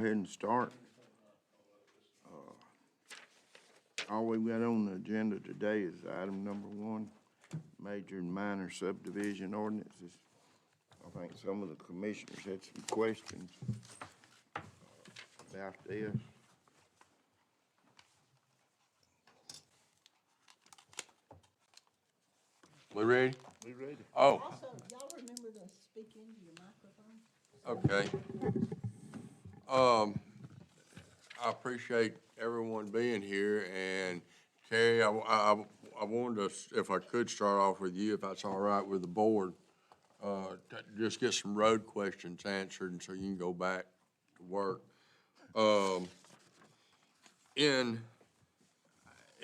Ahead and start. All we've got on the agenda today is item number 1, major and minor subdivision ordinances. I think some of the commissioners had some questions about this. We ready? We ready? Oh, Also, y'all remember to speak into your microphone? okay. I appreciate everyone being here, and Terry, I wanted to, if I could start off with you, if that's all right with the board, just get some road questions answered, and so you can go back to work. In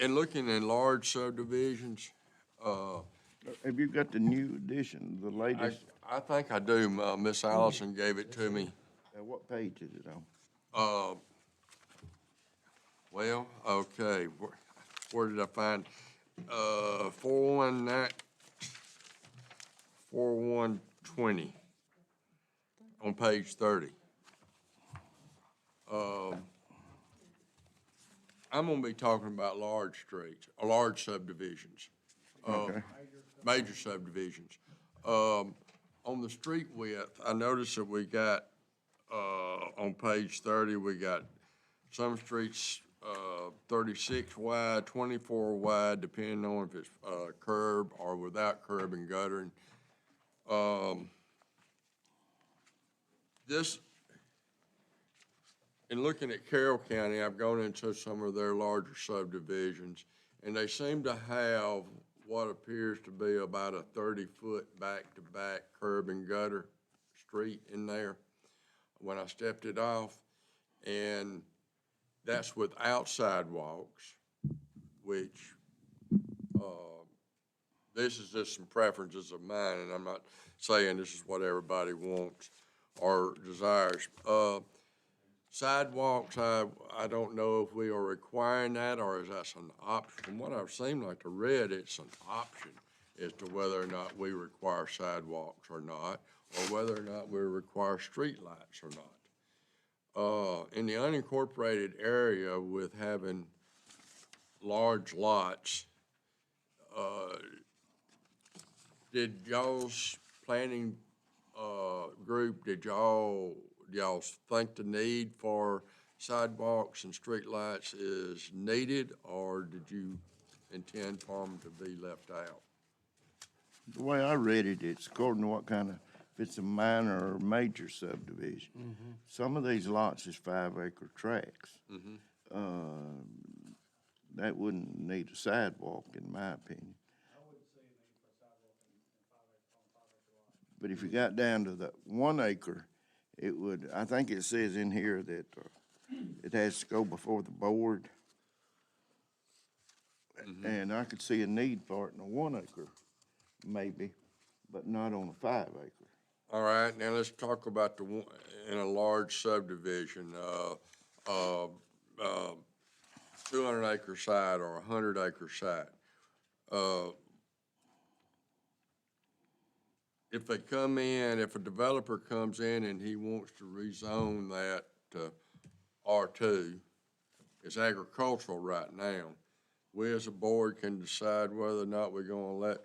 looking in large subdivisions, Have you got the new edition, the latest? I think I do. Miss Allison gave it to me. What page is it on? Well, okay, where did I find, 4120 on page 30. I'm gonna be talking about large streets, large subdivisions. Okay. Major subdivisions. On the street width, I noticed that we got, on page 30, we got some streets, 36 wide, 24 wide, depending on if it's, curb or without curb and guttering. In looking at Carroll County, I've gone into some of their larger subdivisions, and they seem to have what appears to be about a 30-foot back-to-back curb and gutter street in there when I stepped it off, and that's without sidewalks, which, this is just some preferences of mine, and I'm not saying this is what everybody wants or desires. Sidewalks, I don't know if we are requiring that, or is that an option? From what I've seen, like I read, it's an option as to whether or not we require sidewalks or not, or whether or not we require streetlights or not. In the unincorporated area with having large lots, did y'all's planning group, did y'all think the need for sidewalks and streetlights is needed, or did you intend for them to be left out? The way I read it, it's according to what kind of, if it's a minor or major subdivision. Some of these lots is 5-acre tracts. That wouldn't need a sidewalk, in my opinion. But if you got down to the 1 acre, it would, I think it says in here that it has to go before the board. And I could see a need for it in a 1 acre, maybe, but not on a 5-acre. All right, now let's talk about the one, in a large subdivision, 200-acre site or 100-acre site. If they come in, if a developer comes in and he wants to rezone that to R2, it's agricultural right now. We as a board can decide whether or not we're gonna let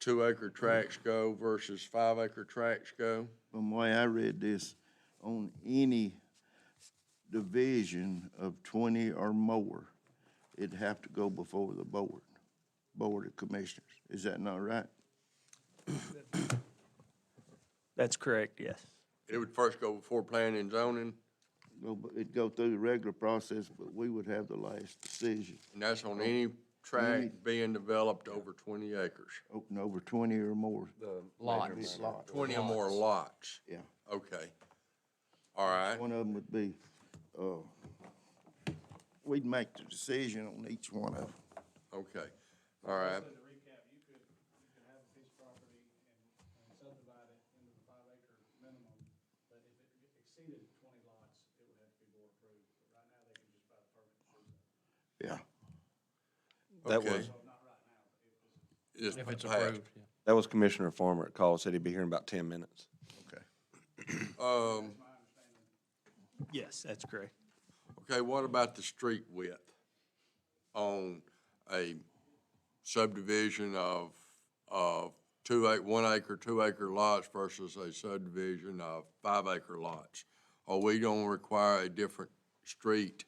2-acre tracts go versus 5-acre tracts go. From the way I read this, on any division of 20 or more, it'd have to go before the Board of Commissioners. Is that not right? That's correct, yes. It would first go before planning and zoning, It'd go through the regular process, but we would have the last decision. and that's on any tract being developed over 20 acres. Open over 20 or more. Lots. 20 or more lots. Yeah. Okay. All right. One of them would be, we'd make the decision on each one of them. Okay. All right. So to recap, you could have a piece of property and subdivide it into the 5-acre minimum, but if it exceeded 20 lots, it would have to be board approved. But right now, they can just buy the permit and do that. Yeah. That Okay. was, So not right now, but Just If it's passed. approved, yeah. that was Commissioner Farmer at call, said he'd be here in about 10 minutes. Okay. that's my understanding. Yes, that's correct. Okay, what about the street width on a subdivision of 1 acre, 2 acre lots versus a subdivision of 5 acre lots? Are we gonna require a different street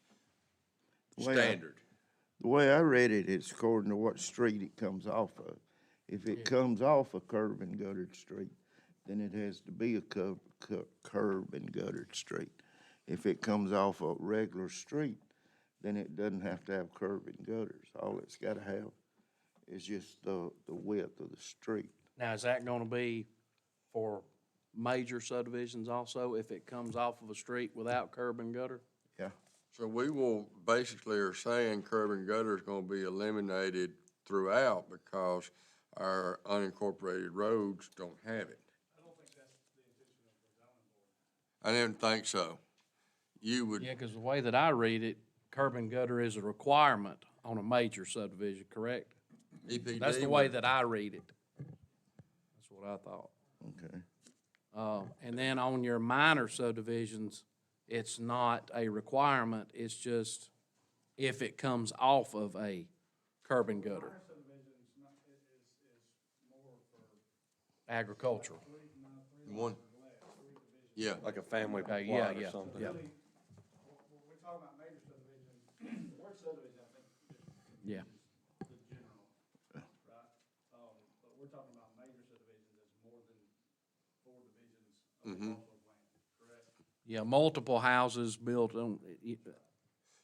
Well, standard? The way I read it, it's according to what street it comes off of. If it comes off a curb and guttered street, then it has to be a curb and guttered street. If it comes off a regular street, then it doesn't have to have curb and gutters. All it's gotta have is just the width of the street. Now, is that gonna be for major subdivisions also, if it comes off of a street without curb and gutter? Yeah, So we will, basically are saying curb and gutter is gonna be eliminated throughout because our unincorporated roads don't have it. I didn't think so. You would, Yeah, because the way that I read it, curb and gutter is a requirement on a major subdivision, correct? EPD. That's the way that I read it. That's what I thought. okay. And then on your minor subdivisions, it's not a requirement, it's just if it comes off of a curb and gutter. Agricultural. One, yeah. Like a family Okay, yeah, plot or yeah, something. yeah. When we're talking about major subdivision, the word subdivision, I think, just Yeah. the general, right? But we're talking about major subdivisions as more than 4 divisions of a parcel of land, correct? Yeah, multiple houses built on,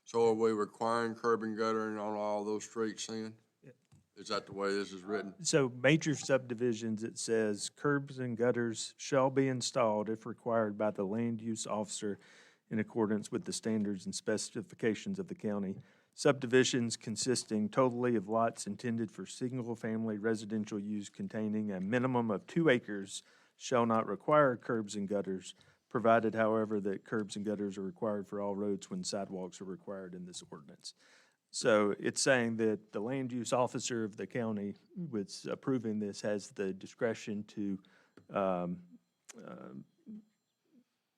So are we requiring curb and guttering on all those streets then? Is that the way this is written? So major subdivisions, it says curbs and gutters shall be installed if required by the land use officer in accordance with the standards and specifications of the county. Subdivisions consisting totally of lots intended for single-family residential use containing a minimum of 2 acres shall not require curbs and gutters, provided however that curbs and gutters are required for all roads when sidewalks are required in this ordinance. So it's saying that the land use officer of the county, with approving this, has the discretion to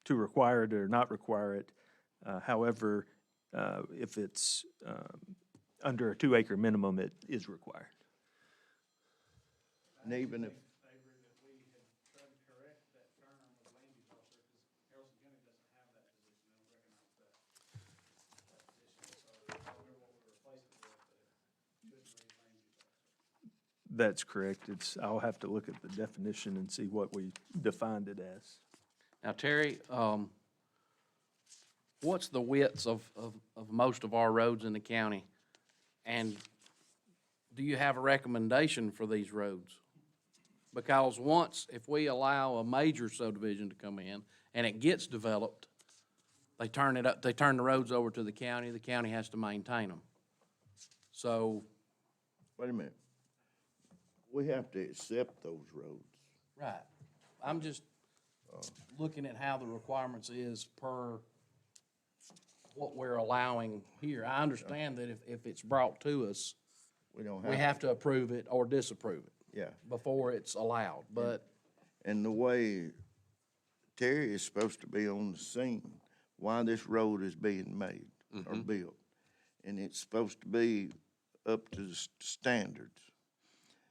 require it or not require it. However, if it's under a 2 acre minimum, it is required. And even if, I agree that we had tried to correct that term of land use officer, because Haralson County doesn't have that position, they don't recognize that position. So I don't remember what we replaced it with, but it shouldn't read land use officer. That's correct. I'll have to look at the definition and see what we defined it as. now Terry, what's the widths of most of our roads in the county? And do you have a recommendation for these roads? Because once, if we allow a major subdivision to come in and it gets developed, they turn the roads over to the county has to maintain them. So, wait a minute. We have to accept those roads. right, I'm just looking at how the requirements is per what we're allowing here. I understand that if it's brought to us, We don't we have to approve it or disapprove it Yeah, before it's allowed, but and the way Terry is supposed to be on the scene, why this road is being made or built. And it's supposed to be up to the standards.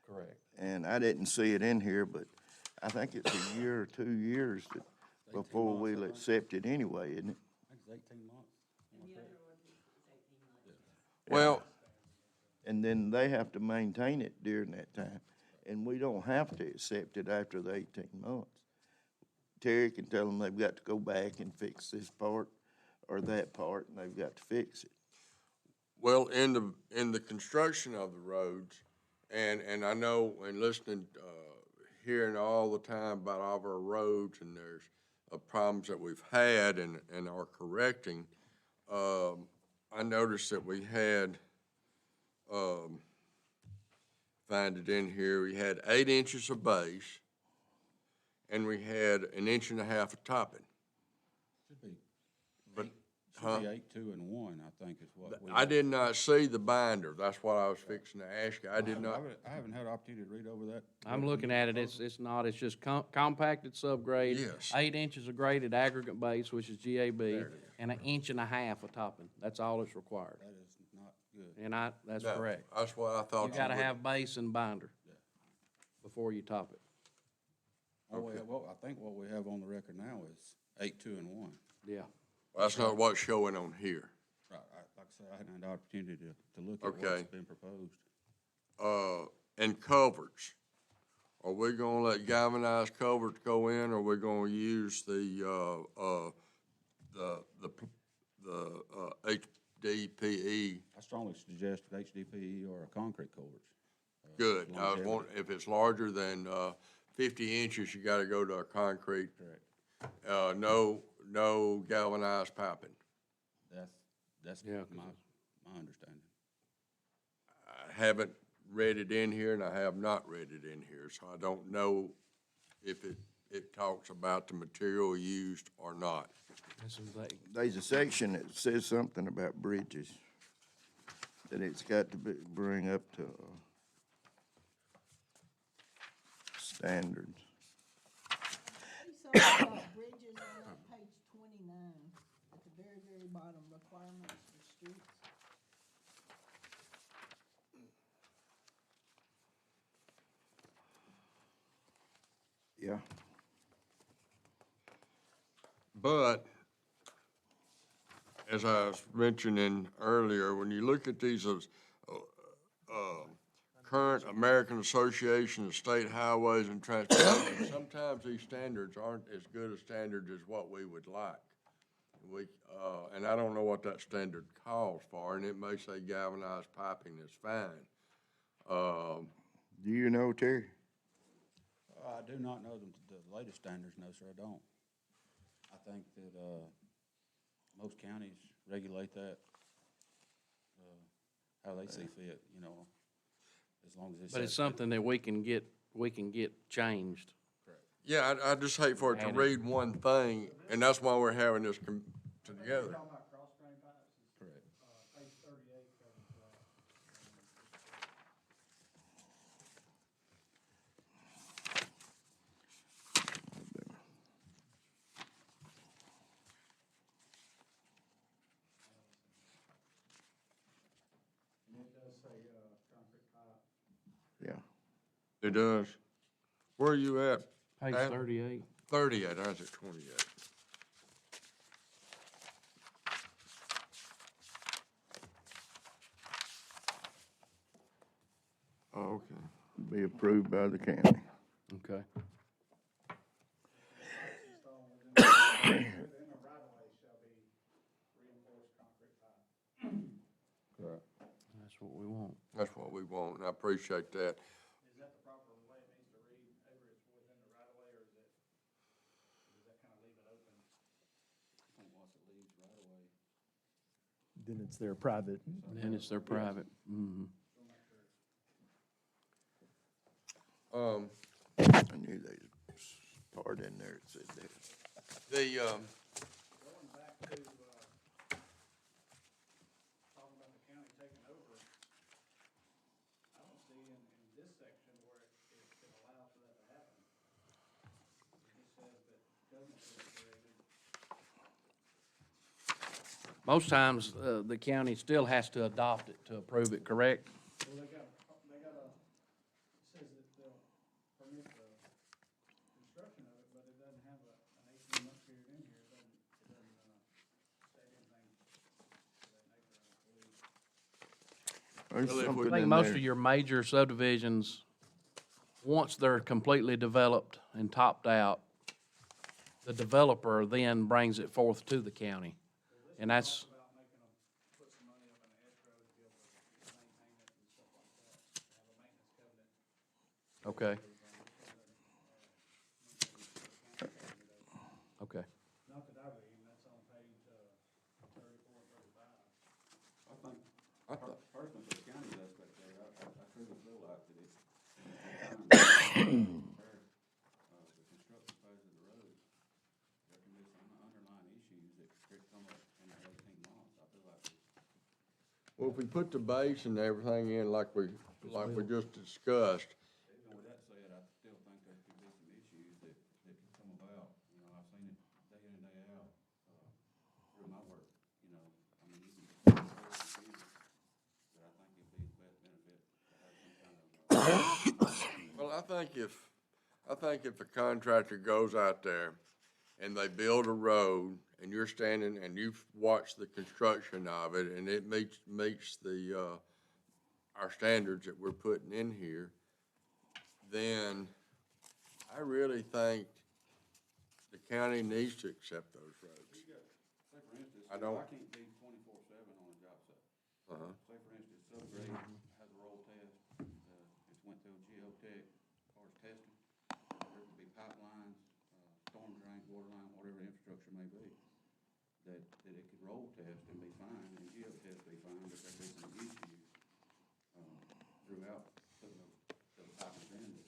correct. And I didn't see it in here, but I think it's a year or 2 years before we'll accept it anyway, isn't it? Well, And then they have to maintain it during that time. And we don't have to accept it after the 18 months. Terry can tell them they've got to go back and fix this part or that part, and they've got to fix it. well, in the construction of the roads, and I know in listening, hearing all the time about all of our roads and there's problems that we've had and are correcting, I noticed that we had, find it in here, we had 8 inches of base and we had 1.5 inches of topping. But, Huh? Be 8, 2, and 1, I think is what we. I did not see the binder. That's what I was fixing to ask you. I did not. I haven't had an opportunity to read over that. I'm looking at it, it's not, it's just compacted subgrade. Yes. 8 inches of graded aggregate base, which is GAB, and 1.5 inches of topping. That's all that's required. That is not good. And that's No, correct. That's what I thought. You gotta would. have base and binder before you top it. Well, I think what we have on the record now is 8, 2, and 1. Yeah. That's not what's showing on here. Right, like I said, I hadn't had the opportunity to look at Okay. what's been proposed. And covers. Are we gonna let galvanized covers go in, or we gonna use the HDPE? I strongly suggest HDPE or a concrete culvert. Good. I was longevity. wondering, if it's larger than, 50 inches, you gotta go to a concrete. Correct. No galvanized piping. That's Yeah, my understanding. I haven't read it in here, and I have not read it in here, so I don't know if it talks about the material used or not. That's some vague. There's a section that says something about bridges, that it's got to bring up to standards. Say something about bridges on that page 29, at the very, very bottom, requirements for streets. Yeah. But, as I was mentioning earlier, when you look at these, current American Association of State Highways and Transportation, sometimes these standards aren't as good a standard as what we would like. And I don't know what that standard calls for, and it may say galvanized piping is fine. Do you know, Terry? I do not know the latest standards, no, sir, I don't. I think that, most counties regulate that, how they see fit, as long as it's. But it's something that we can get changed. Yeah, I just hate for it to Added. read one thing, and that's why we're having this together. Talking about cross-drain pipes, is, Correct. page 38 covers that. And it does say, concrete pipe. Yeah. It does. Where are you at? Page At 38. 38, I was at 28. Oh, okay. Be approved by the county. Okay. Within the right of way shall be reinforced concrete pipe. Correct. That's what we want. That's what we want, and I appreciate that. Is that the proper way it needs to read, ever it's within the right of way, or is it, does that kind of leave it open? I think once it leaves right away. Then it's their private. Then it's their private. Mm-hmm. I knew there was a part in there that said that. Going back to, talking about the county taking over, I don't see in this section where it allows for that to happen. It just says that government is created. Most times, the county still has to adopt it to approve it, correct? Well, they got a, it says that they'll permit the construction of it, but it doesn't have an 18-month period in here. It doesn't state anything to that nature, I don't believe. There's Well, if we- something I think in most there. of your major subdivisions, once they're completely developed and topped out, the developer then brings it forth to the county. And that's, About making them put some money up in the escrow to be able to maintain it and stuff like that, to have a maintenance covenant. okay, okay. Not that I read, and that's on page 34 and 35. I think, personally, for the county's aspect there, I truly feel like that it's the construction phase of the road, there can be some underlying issues that could come up in that 18 Well, if we put the base and everything in like we just discussed, Even with that said, I still think there could be some issues that could come about. You know, I've seen it day in and day out, through my work, you know. I mean, you can just, but I think it'd be the best benefit to have some kind of, well, I think if a contractor goes out there and they build a road and you're standing and you've watched the construction of it and it meets the, our standards that we're putting in here, then I really think the county needs to accept those roads. say for instance, I don't- I can't be 24/7 on a job site. Uh-huh. Say for instance, subgrade has a roll test, it's went through geotech, as far as testing. There could be pipelines, storm drain, water line, whatever the infrastructure may be, that it could roll test and be fine, and geotest be fine, but there'd be some issues, throughout putting those pipes in that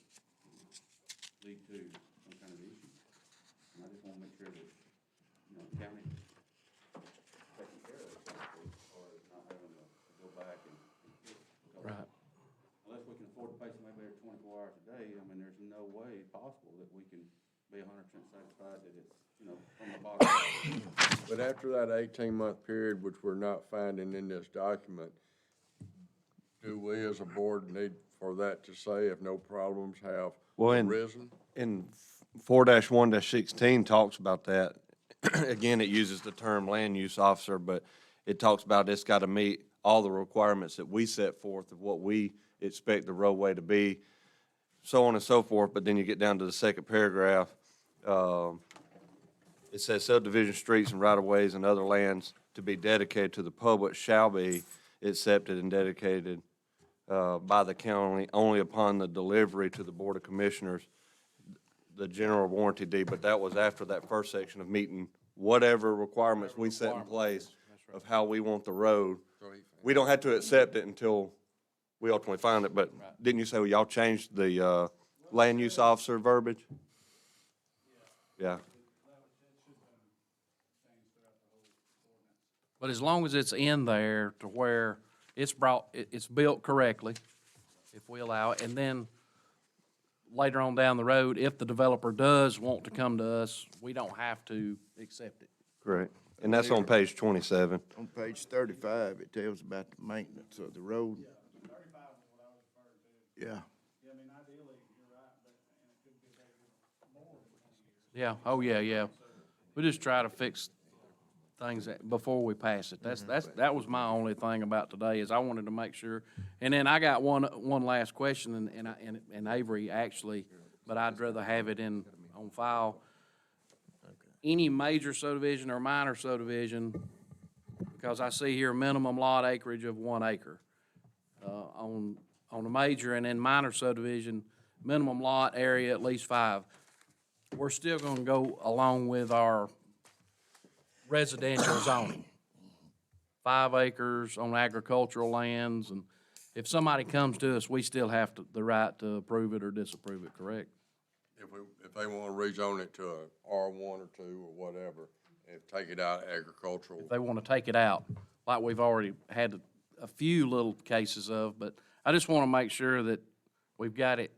lead to some kind of issue. And I just wanna make sure that, you know, the county taking care of it, so to speak, or not having to go back and fix it. Because Right. unless we can afford to pay somebody there 24 hours a day, I mean, there's no way possible that we can be 100% satisfied that it's, you know, from the bottom. But after that 18-month period, which we're not finding in this document, do we as a board need for that to say if no problems have Well, arisen? in 4-1-16 talks about that. Again, it uses the term land use officer, but it talks about it's got to meet all the requirements that we set forth of what we expect the roadway to be, so on and so forth. But then you get down to the second paragraph. It says subdivision streets and right-of-ways and other lands to be dedicated to the public shall be accepted and dedicated by the county only upon the delivery to the Board of Commissioners, the general warranty deed. But that was after that first section of meeting whatever requirements we set in place of how we want the road. We don't have to accept it until we ultimately find it, but didn't you say y'all changed the land use officer verbiage? Yeah. But as long as it's in there to where it's it's built correctly, if we allow it, and then later on down the road, if the developer does want to come to us, we don't have to accept it. Correct. And that's on page 27. On page 35, it tells about the maintenance of the road. 35 is what I was referring to. Yeah. Yeah, I mean, ideally, you're right, but, and it could be taken more than 20 years. Yeah, oh, yeah. We just try to fix things before we pass it. That was my only thing about today, is I wanted to make sure. And then I got one last question, and Avery actually, but I'd rather have it on file. Any major subdivision or minor subdivision, because I see here minimum lot acreage of 1 acre, on a major, and then minor subdivision, minimum lot area at least 5. We're still gonna go along with our residential zoning. 5 acres on agricultural lands, and if somebody comes to us, we still have the right to approve it or disapprove it, correct? If they want to rezone it to a R1 or 2 or whatever, and take it out agricultural. If they wanna take it out, like we've already had a few little cases of, but I just wanna make sure that we've got it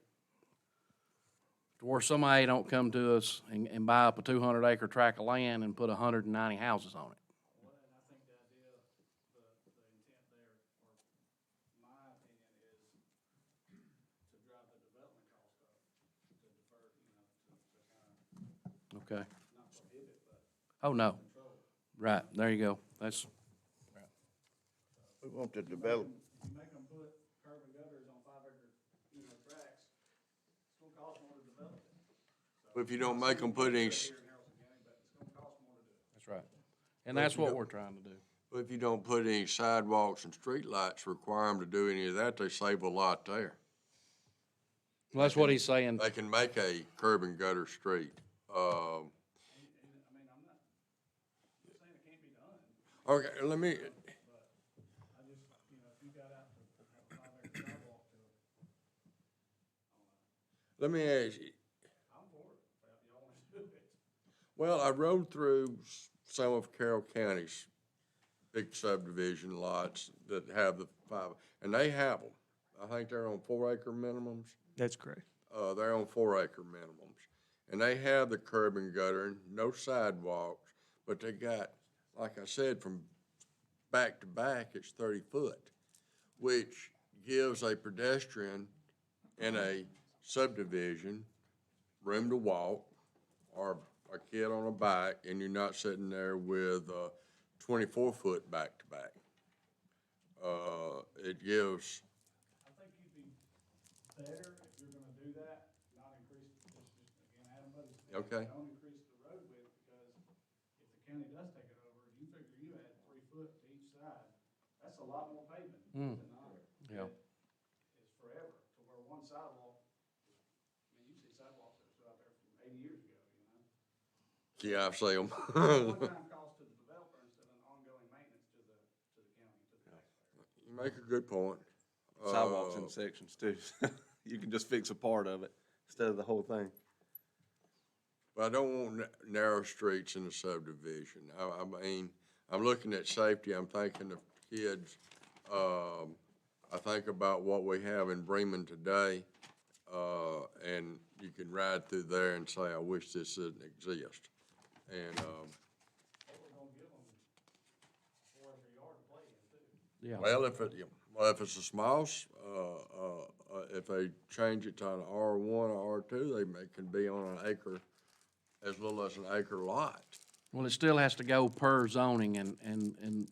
to where somebody don't come to us and buy up a 200-acre tract of land and put 190 houses on it. Well, and I think the idea, the intent there, or my opinion, is to drive the development cost up, to defer, you know, to kind of Okay. not prohibit, but Oh, no. control. Right, there you go. That's, We want to develop, You make them put curb and gutters on 5 acre, you know, tracks, it's gonna cost more to develop it. But if you don't make them put any, Here in Haralson County, but it's gonna cost more to do it. that's right. And that's what we're trying to do. but if you don't put any sidewalks and streetlights, require them to do any of that, they save a lot there. Well, that's what he's saying. They can make a curb and gutter street. And, I mean, I'm not saying it can't be done, Okay, let me, I just, you know, if you got out to have a 5 acre sidewalk to, let me ask you, I'm for it, if y'all wanna do it. well, I rode through some of Carroll County's big subdivision lots that have the 5, and they have them. I think they're on 4-acre minimums. That's correct. They're on 4-acre minimums. And they have the curb and gutter, and no sidewalks, but they got, like I said, from back to back, it's 30 foot, which gives a pedestrian in a subdivision room to walk, or a kid on a bike, and you're not sitting there with 24 foot back to back. It gives, I think you'd be better if you're gonna do that, not increase, just again, Adam Buddy's. Okay. Don't increase the road width, because if the county does take it over, you figure you add 3 foot to each side, that's a lot more pavement than not. Yeah. It's forever, to where one sidewalk, I mean, you see sidewalks that were out there from 80 years ago, you know? yeah, I see them. One-time cost to the developer instead of an ongoing maintenance to the county, to the taxpayer. You make a good point. Sidewalks in sections too. You can just fix a part of it instead of the whole thing. But I don't want narrow streets in the subdivision. I mean, I'm looking at safety, I'm thinking of kids. I think about what we have in Bremen today, and you can ride through there and say, I wish this didn't exist. And, We're gonna give them 4 acre yard to play in too. Yeah. well, if it's a small, if they change it to an R1 or R2, they can be on an acre, as little as an acre lot. Well, it still has to go per zoning, and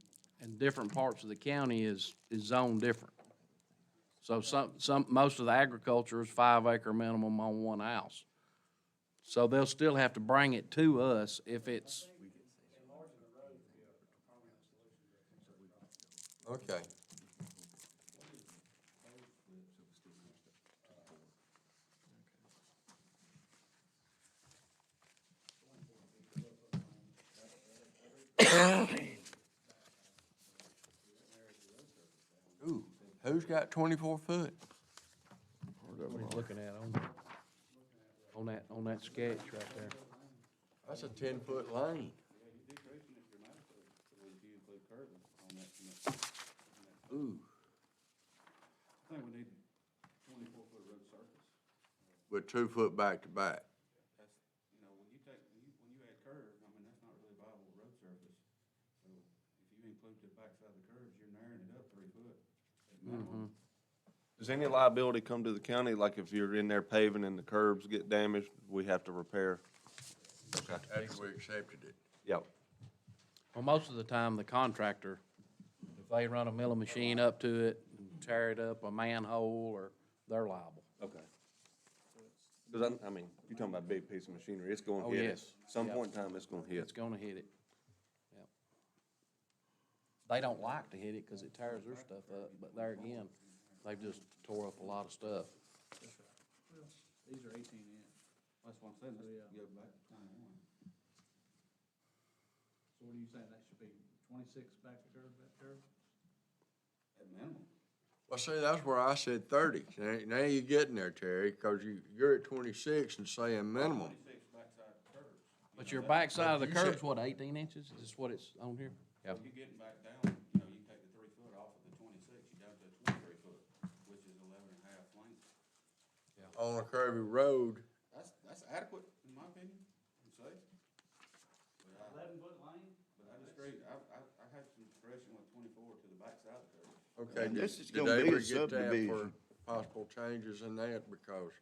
different parts of the county is zoned different. So most of the agriculture is 5-acre minimum on one house. So they'll still have to bring it to us if it's, Okay. Ooh, who's got 24 foot? what he's looking at on that sketch right there. That's a 10-foot lane. Decreasing it dramatically, if you include curbing on that. Ooh. I think we need 24-foot road surface. With 2 foot back to back. That's, you know, when you add curb, I mean, that's not really viable road surface. So if you include the backside of the curbs, you're narrowing it up 3 foot at minimum. Does any liability come to the county, like if you're in there paving and the curbs get damaged, we have to repair? After we accepted it. Yep. Well, most of the time, the contractor, if they run a milling machine up to it and tear it up, a manhole, or they're liable. Okay. Because I mean, you're talking about a big piece of machinery, it's going to Oh, hit it. yes. Some Yep. point in time, it's going to hit. It's gonna hit it. Yep. They don't like to hit it because it tears their stuff up, but there again, they've just tore up a lot of stuff. These are 18-inch. That's what I'm saying, let's go back to 21. So what are you saying, that should be 26 back to curb? At minimum. Well, see, that's where I said 30. Now you're getting there, Terry, because you're at 26 and saying minimum. 26 backside curbs. But your backside of the you said- curb's what, 18 inches? Is this what it's on here? Yeah. You're getting back down, you know, you take the 3 foot off of the 26, you're down to 23 foot, which is 11.5 lengths. On a curvy road, That's adequate, in my opinion, and safe. But 11-foot lane? I disagree, I had some discretion with 24 to the backside of the curb. okay, And this is did gonna they be a ever get that for subdivision. possible changes in that? Because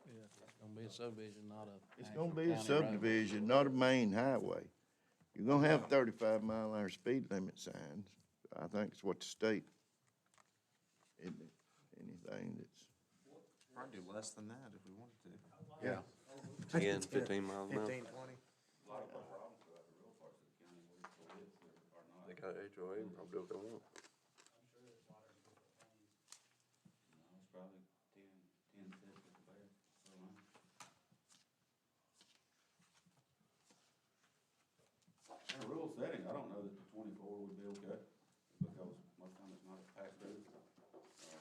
It's gonna be a subdivision, not a. It's actual gonna be a county road. subdivision, not a main highway. You're gonna have 35-mile-an-hour speed limit signs. I think it's what the state, isn't it? Anything that's, Probably do less than that if we wanted to. yeah. 10, 15 miles an hour. 15, 20. A lot of the problems throughout the rural parts of the county where the widths are not. They got HOA, probably do what they want. No, it's probably 10 feet at the bare, per line. In a rural setting, I don't know that the 24 would be okay, because most time it's not a pass-through,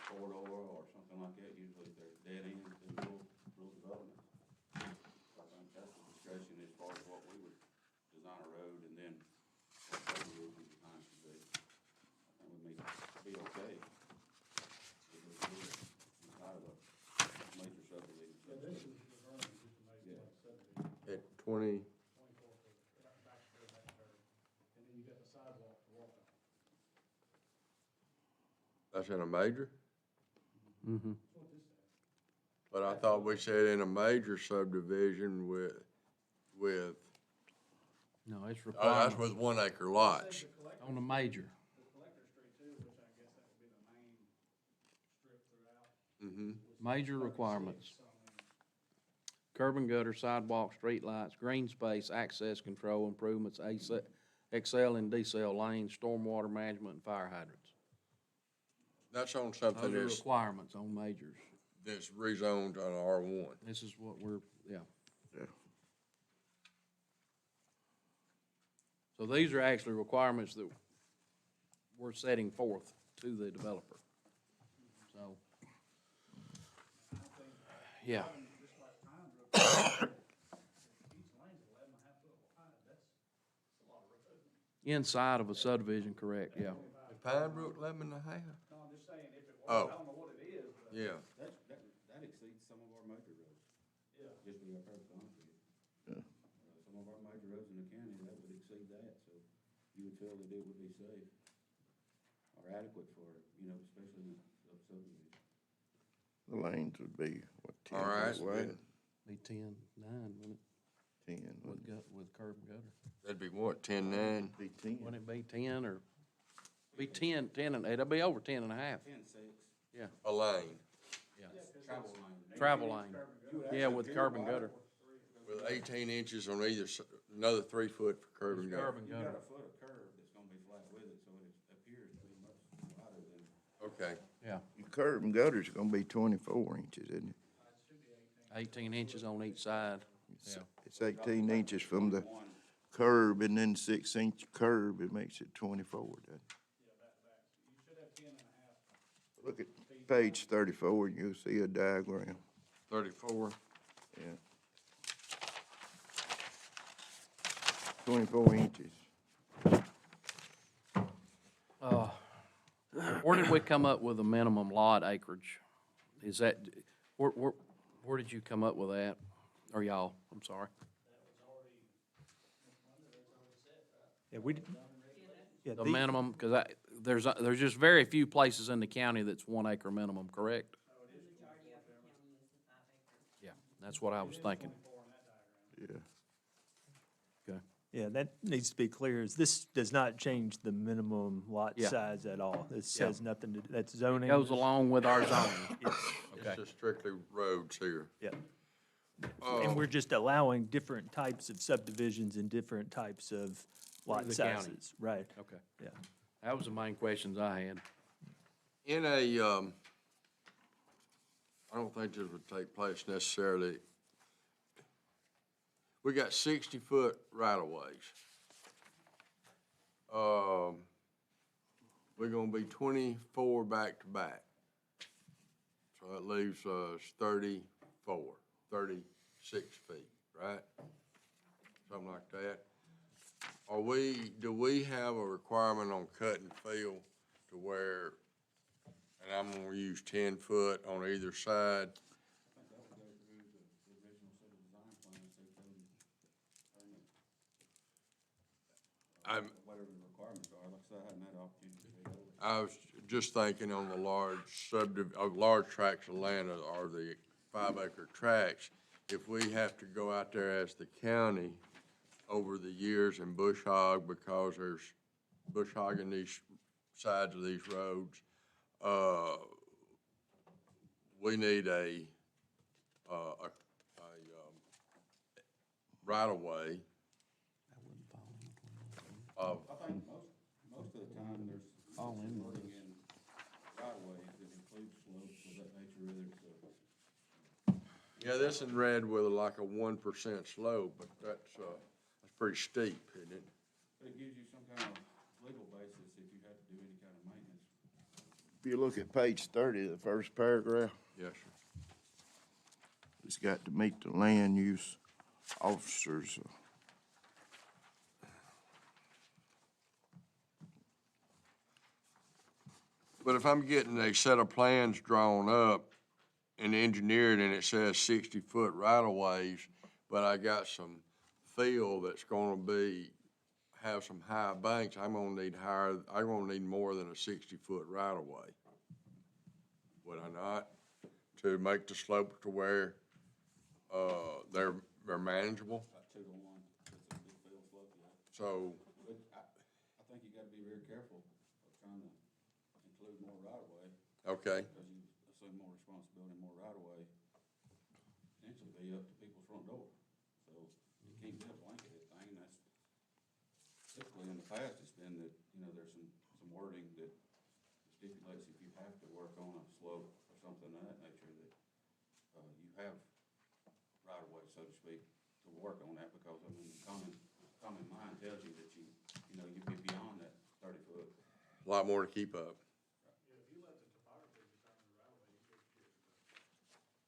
corridor or something like that, usually they're dead ends to rural development. So I think that's the discretion as far as what we would design a road and then what subdivision design should be. be okay. If it was good, inside of a major subdivision. Yeah, this is referring to just a major like subdivision, At 20, 24 foot, back curb, and then you got the sidewalk to walk on. that's in a major? Mm-hmm. That's what this says. But I thought we said in a major subdivision with, No, it's oh, that's required with 1 acre lots. on the major. The collector street too, which I guess that would be the main strip throughout. Mm-hmm. Major requirements. So, I mean, Curb and gutter, sidewalk, streetlights, green space, access control improvements, XL and decel lanes, stormwater management, and fire hydrants. That's on something Those are requirements on majors. that's rezoned on R1. This is what we're, yeah. Yeah. So these are actually requirements that we're setting forth to the developer. So, yeah. just like Pine Brook, each lane's 11.5 foot wide, that's a lot of road. Inside of a subdivision, correct, yeah. Pine Brook 11 and a half? No, I'm just saying, if it was, Oh. I don't know what it is, but. Yeah. That exceeds some of our major roads. Yeah. Just to be perfectly honest with you. Yeah. Some of our major roads in the county, that would exceed that, so you would feel that it would be safe or adequate for, especially in a subdivision. The lanes would be, what, 10 All right, foot wide? Be 10-9, wouldn't it, 10, with curb and gutter? That'd be what, 10-9? be 10. Wouldn't it be 10 or, be 10, and, it'll be over 10 and a half, 10-6, yeah, A lane yeah. travel lane. Travel lane, yeah, with curb and gutter. with 18 inches on either, another 3 foot for curb and gutter. Curb and You got gutter, a foot of curb that's gonna be flat with it, so it appears to be much wider than. Okay. yeah. Your curb and gutter's gonna be 24 inches, isn't it? 18 inches on each side, yeah. It's 18 inches from the curb and then 6-inch curb, it makes it 24, doesn't it? You should have 10.5. Look at page 34, and you'll see a diagram, 34. yeah. 24 inches. Where did we come up with a minimum lot acreage? Is that, where did you come up with that? Or y'all, I'm sorry. Yeah, yeah, The minimum, because there's just very few places in the county that's 1 acre minimum, correct? Yeah, that's what I was thinking. Yeah. Okay. Yeah, that needs to be clear, is this does not change the minimum lot Yeah. size at all. This Yeah. says nothing to, that's zoning. Goes along with our zoning. Yes, It's just strictly roads here. yeah. Oh. And we're just allowing different types of subdivisions and different types of lot the county. sizes, right, Okay. yeah. That was the main questions I had. In a, I don't think this would take place necessarily. We got 60-foot right-of-ways. We're gonna be 24 back-to-back. So that leaves us 34, 36 feet, right? Something like that. Do we have a requirement on cut and fill to where, and I'm gonna use 10 foot on either side? I think that would go through the original set of design plans, they permit. Whatever the requirements are, like I said, I hadn't had the opportunity to read over it. I was just thinking on the large tracts of land or the 5 acre tracts, if we have to go out there as the county over the years and bush hog, because there's bush hogging these sides of these roads, we need a right of way of, I think most of the time, there's All in wording this. in right-of-ways that includes slopes of that nature, whether it's yeah, this in red with like a 1% slope, but that's pretty steep, isn't it? but it gives you some kind of legal basis if you have to do any kind of maintenance. If you look at page 30, the first paragraph, Yes, sir. it's got to meet the land use officers. But if I'm getting a set of plans drawn up and engineered and it says 60-foot right-of-ways, but I got some field that's gonna have some high banks, I'm gonna need more than a 60-foot right-of-way. Would I not? To make the slope to where, they're manageable? About 2 to 1, it's a big field slope, yeah. So, But I think you gotta be very careful of trying to include more right-of-way, okay, because you assume more responsibility, more right-of-way, potentially be up to people's front door. So you can't be a blanketed thing, and that's typically in the past, it's been that, there's some wording that stipulates if you have to work on a slope or something of that nature, that, you have right-of-way, so to speak, to work on that, because, I mean, common mind tells you that you'd be beyond that 30-foot. a lot more to keep up. Yeah, if you let the topography determine the right of way, you could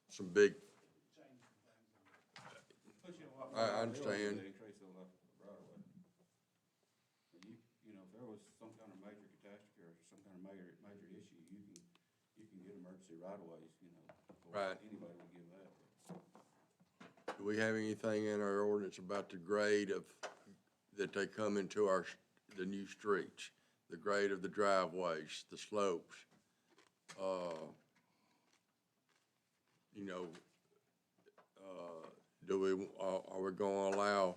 Some big, change some things. Puts you in a lot I more understand. liability to increase the right-of-way. But if there was some kind of major catastrophe or some kind of major issue, you can get emergency right-of-ways, before Right. anybody would give that. do we have anything in our ordinance about the grade that they come into the new streets? The grade of the driveways, the slopes? Are we gonna allow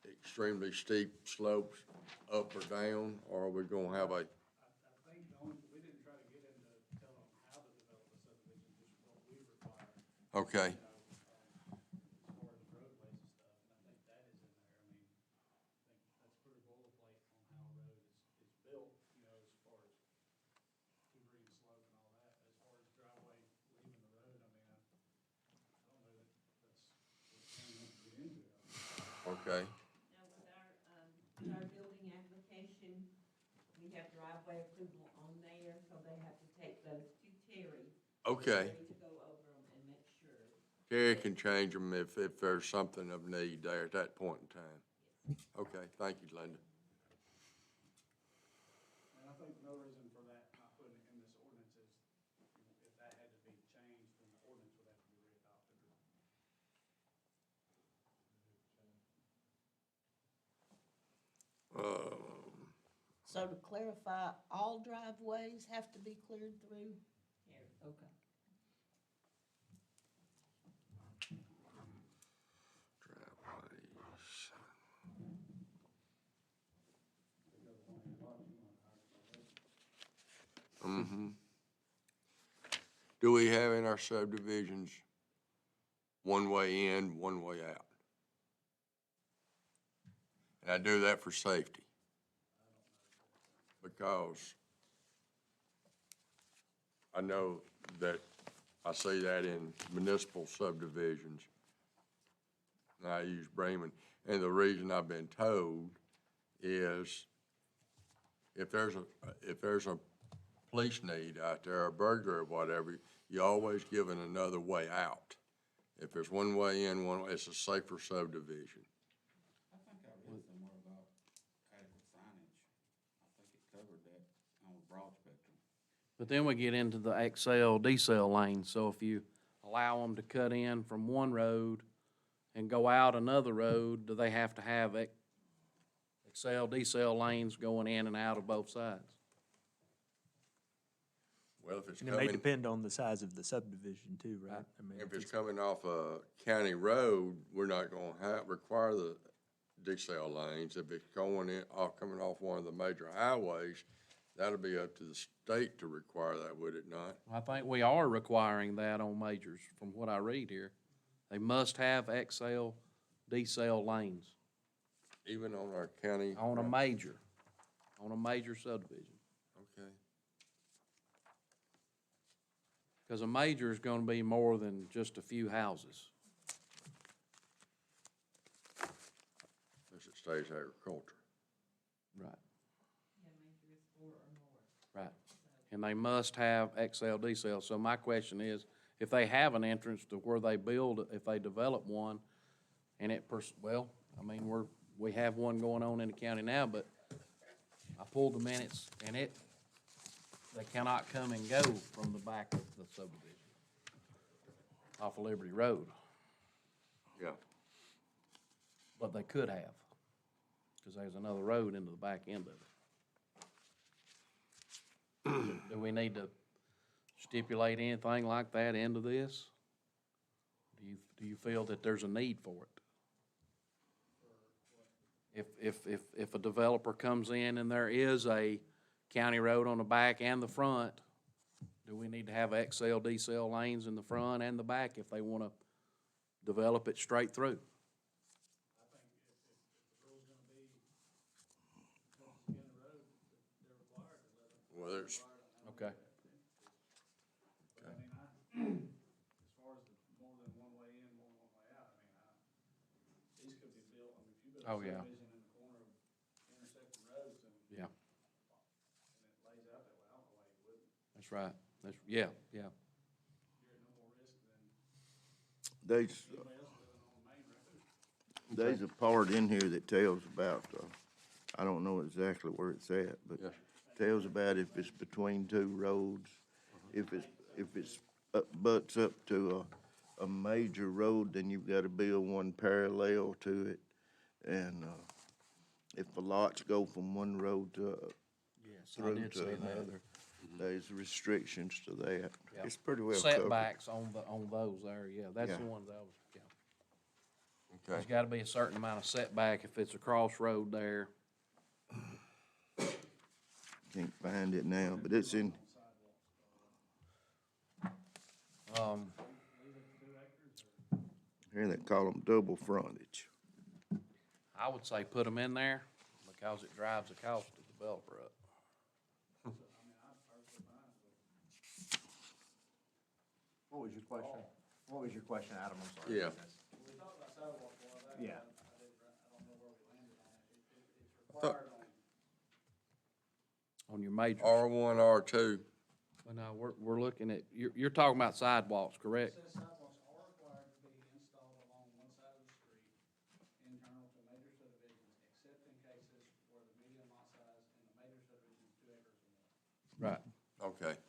extremely steep slopes up or down, or are we gonna have I think we didn't try to get into telling them how to develop a subdivision, just what we require, okay, as far as roadways and stuff, and I think that is in there. I mean, I think that's pretty boilerplate on how a road is built, as far as degree and slope and all that. As far as driveway leaving the road, I mean, I don't know that that's what we want to get into. okay, Now, with our building application, we have driveway approval on there, so they have to take those to Terry. okay. Terry to go over them and make sure. Terry can change them if there's something of need there at that point in time. Okay, thank you, Linda. And I think no reason for that not putting it in this ordinance is, if that had to be changed, then the ordinance would have to be readopted. So to clarify, all driveways have to be cleared through? Terry. Okay. Driveways. Mm-hmm. Do we have in our subdivisions one way in, one way out? And I do that for safety. Because I know that I see that in municipal subdivisions. And I use Bremen, and the reason I've been told is if there's a police need out there, a burglar or whatever, you always given another way out. If there's one way in, it's a safer subdivision. I think I read somewhere about adequate signage. I think it covered that on a broad spectrum. But then we get into the XL, decel lanes, so if you allow them to cut in from one road and go out another road, do they have to have XL, decel lanes going in and out of both sides? Well, if it's And it may coming, depend on the size of the subdivision too, right? I mean, if it's coming off a county road, we're not gonna require the decel lanes. If it's coming off one of the major highways, that'll be up to the state to require that, would it not? I think we are requiring that on majors, from what I read here. They must have XL, decel lanes Even on our county? on a major subdivision. Okay. Because a major is gonna be more than just a few houses. Unless it stays agriculture. Right. Yeah, major is 4 or more. Right. And they must have XL, decel. So my question is, if they have an entrance to where they build, if they develop one, and we have one going on in the county now, but I pulled the minutes, and They cannot come and go from the back of the subdivision off of Liberty Road, Yeah. but they could have, because there's another road into the back end of it. Do we need to stipulate anything like that into this? Do you feel that there's a need for it? If a developer comes in and there is a county road on the back and the front, do we need to have XL, decel lanes in the front and the back if they want to develop it straight through? I think if the rule's gonna be, once again, the road, they're required to let them. Well, there's, Okay. But I mean, as far as the more than one way in, more than one way out, these could be built, if you build a Oh, yeah. subdivision in the corner of intersecting roads and. Yeah. And it lays out that way, I don't know why you wouldn't. That's right. Yeah. You're at no more risk than There's, anybody else living on the main road. there's a part in here that tells about, I don't know exactly where it's at, but Yes. tells about if it's between two roads, if it's butts up to a major road, then you've gotta build one parallel to it. And, if the lots go from one road to, Yes, I through did to see that. another, there's restrictions to that. Yeah. It's pretty well covered. Setbacks on those there, yeah, that's the Yeah. ones I was, yeah. okay. There's gotta be a certain amount of setback if it's a crossroad there. Can't find it now, but it's in, here they call them double frontage. I would say put them in there because it drives the cost of the developer up. What was your question? What was your question, Adam? I'm sorry. Yeah. We talked about sidewalk a while back. Yeah. I don't know where we landed on it. It's Thought- required on. On your majors. R1, R2. Well, no, we're looking at, you're talking about sidewalks, correct? Says sidewalks are required to be installed along one side of the street, internal to major subdivisions, except in cases where the median lot size in the major subdivision is 2 acres or more. Right. Okay.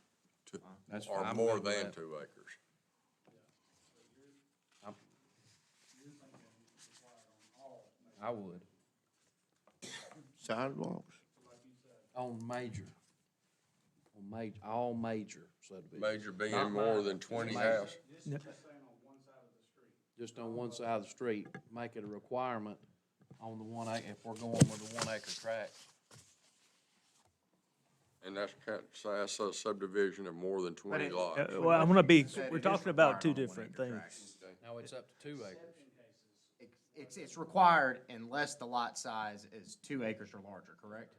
That's Or fine. I'm more good with than that. 2 acres. I'm- You're thinking it's required on all major, I would, Sidewalks? like you said. on major. All major subdivisions. Major being Not more minor, than just 20 major. houses. This is just saying on one side of the street. Just on one side of the street, make it a requirement on the 1 acre, if we're going with a 1 acre tract. And that's a subdivision of more than 20 it- lots. Well, I'm gonna be, Said we're it is talking about required two on a different 1 acre things. tract. Now it's up to 2 acres. It's required unless the lot size is 2 acres or larger, correct?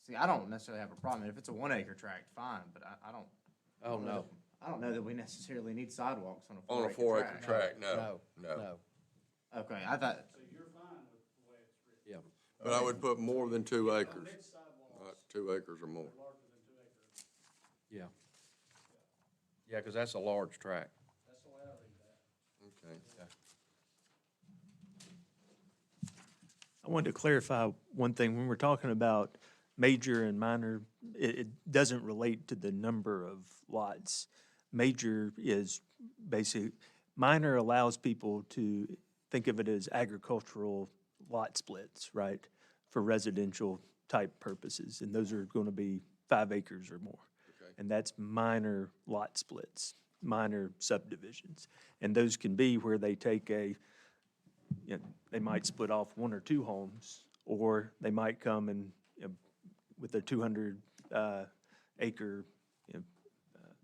See, I don't necessarily have a problem. If it's a 1 acre tract, fine, but I don't. Oh, no, I don't know that we necessarily need sidewalks on a 4 On a acre 4 acre tract. tract, no, no, no. no, Okay, I thought, So you're fine with the way it's written. yeah. But I would put more than 2 acres, Permit sidewalks not 2 acres or more. larger than 2 acres. Yeah. Yeah, because that's a large tract. That's the way I read that. Okay. I wanted to clarify one thing. When we're talking about major and minor, it doesn't relate to the number of lots. Major is basic, minor allows people to think of it as agricultural lot splits, right? For residential type purposes, and those are gonna be 5 acres or more. Okay. And that's minor lot splits, minor subdivisions. And those can be where they take they might split off 1 or 2 homes, or they might come and, with a 200 acre,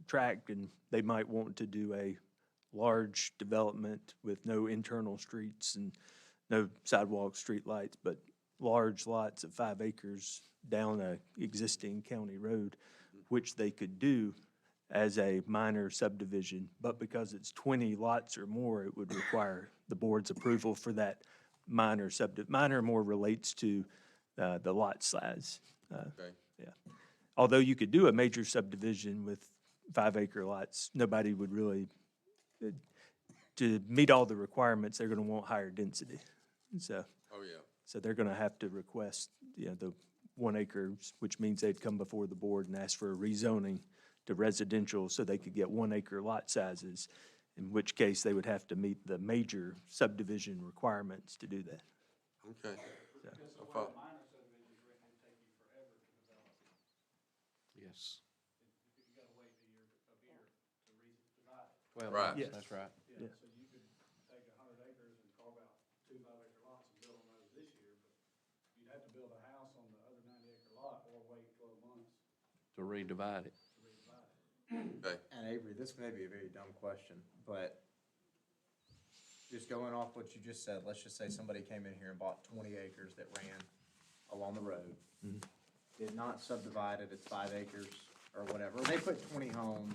tract, and they might want to do a large development with no internal streets and no sidewalks, street lights, but large lots of 5 acres down a existing county road, which they could do as a minor subdivision, but because it's 20 lots or more, it would require the board's approval for that minor minor more relates to the lot size. Okay. Yeah. Although you could do a major subdivision with 5 acre lots, nobody would really, to meet all the requirements, they're gonna want higher density. And so, Oh, yeah. so they're gonna have to request, the 1 acres, which means they'd come before the board and ask for a rezoning to residential so they could get 1 acre lot sizes, in which case they would have to meet the major subdivision requirements to do that. Okay. Because I the way follow. the minor subdivision's written, it'd take you forever to develop. Yes. If you gotta wait a year to re-divide it. 12 Right. months, Yes. that's right. Yeah, Yeah. so you could take 100 acres and carve out 2 5-acre lots and build on those this year, but you'd have to build a house on the other 90-acre lot or wait 12 months To redivide it. to re-divide it. Okay. And Avery, this may be a very dumb question, but just going off what you just said, let's just say somebody came in here and bought 20 acres that ran along the road. Did not subdivide it, it's 5 acres or whatever. They put 20 homes,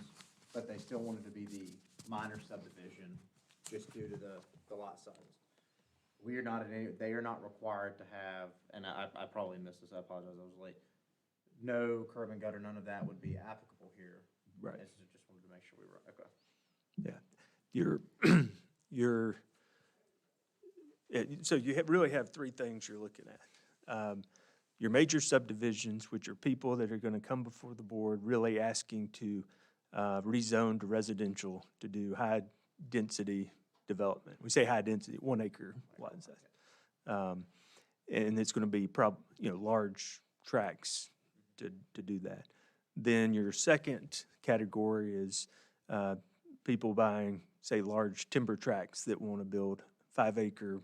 but they still wanted to be the minor subdivision just due to the lot sizes. We are not, they are not required to have, and I probably missed this, I apologize, I was late. No curb and gutter, none of that would be applicable here. Right. I just wanted to make sure we were, okay. Yeah, so you really have three things you're looking at. Your major subdivisions, which are people that are gonna come before the board really asking to rezone to residential to do high-density development. We say high-density, 1 acre lot size. And it's gonna be large tracts to do that. Then your second category is people buying, say, large timber tracts that want to build 5-acre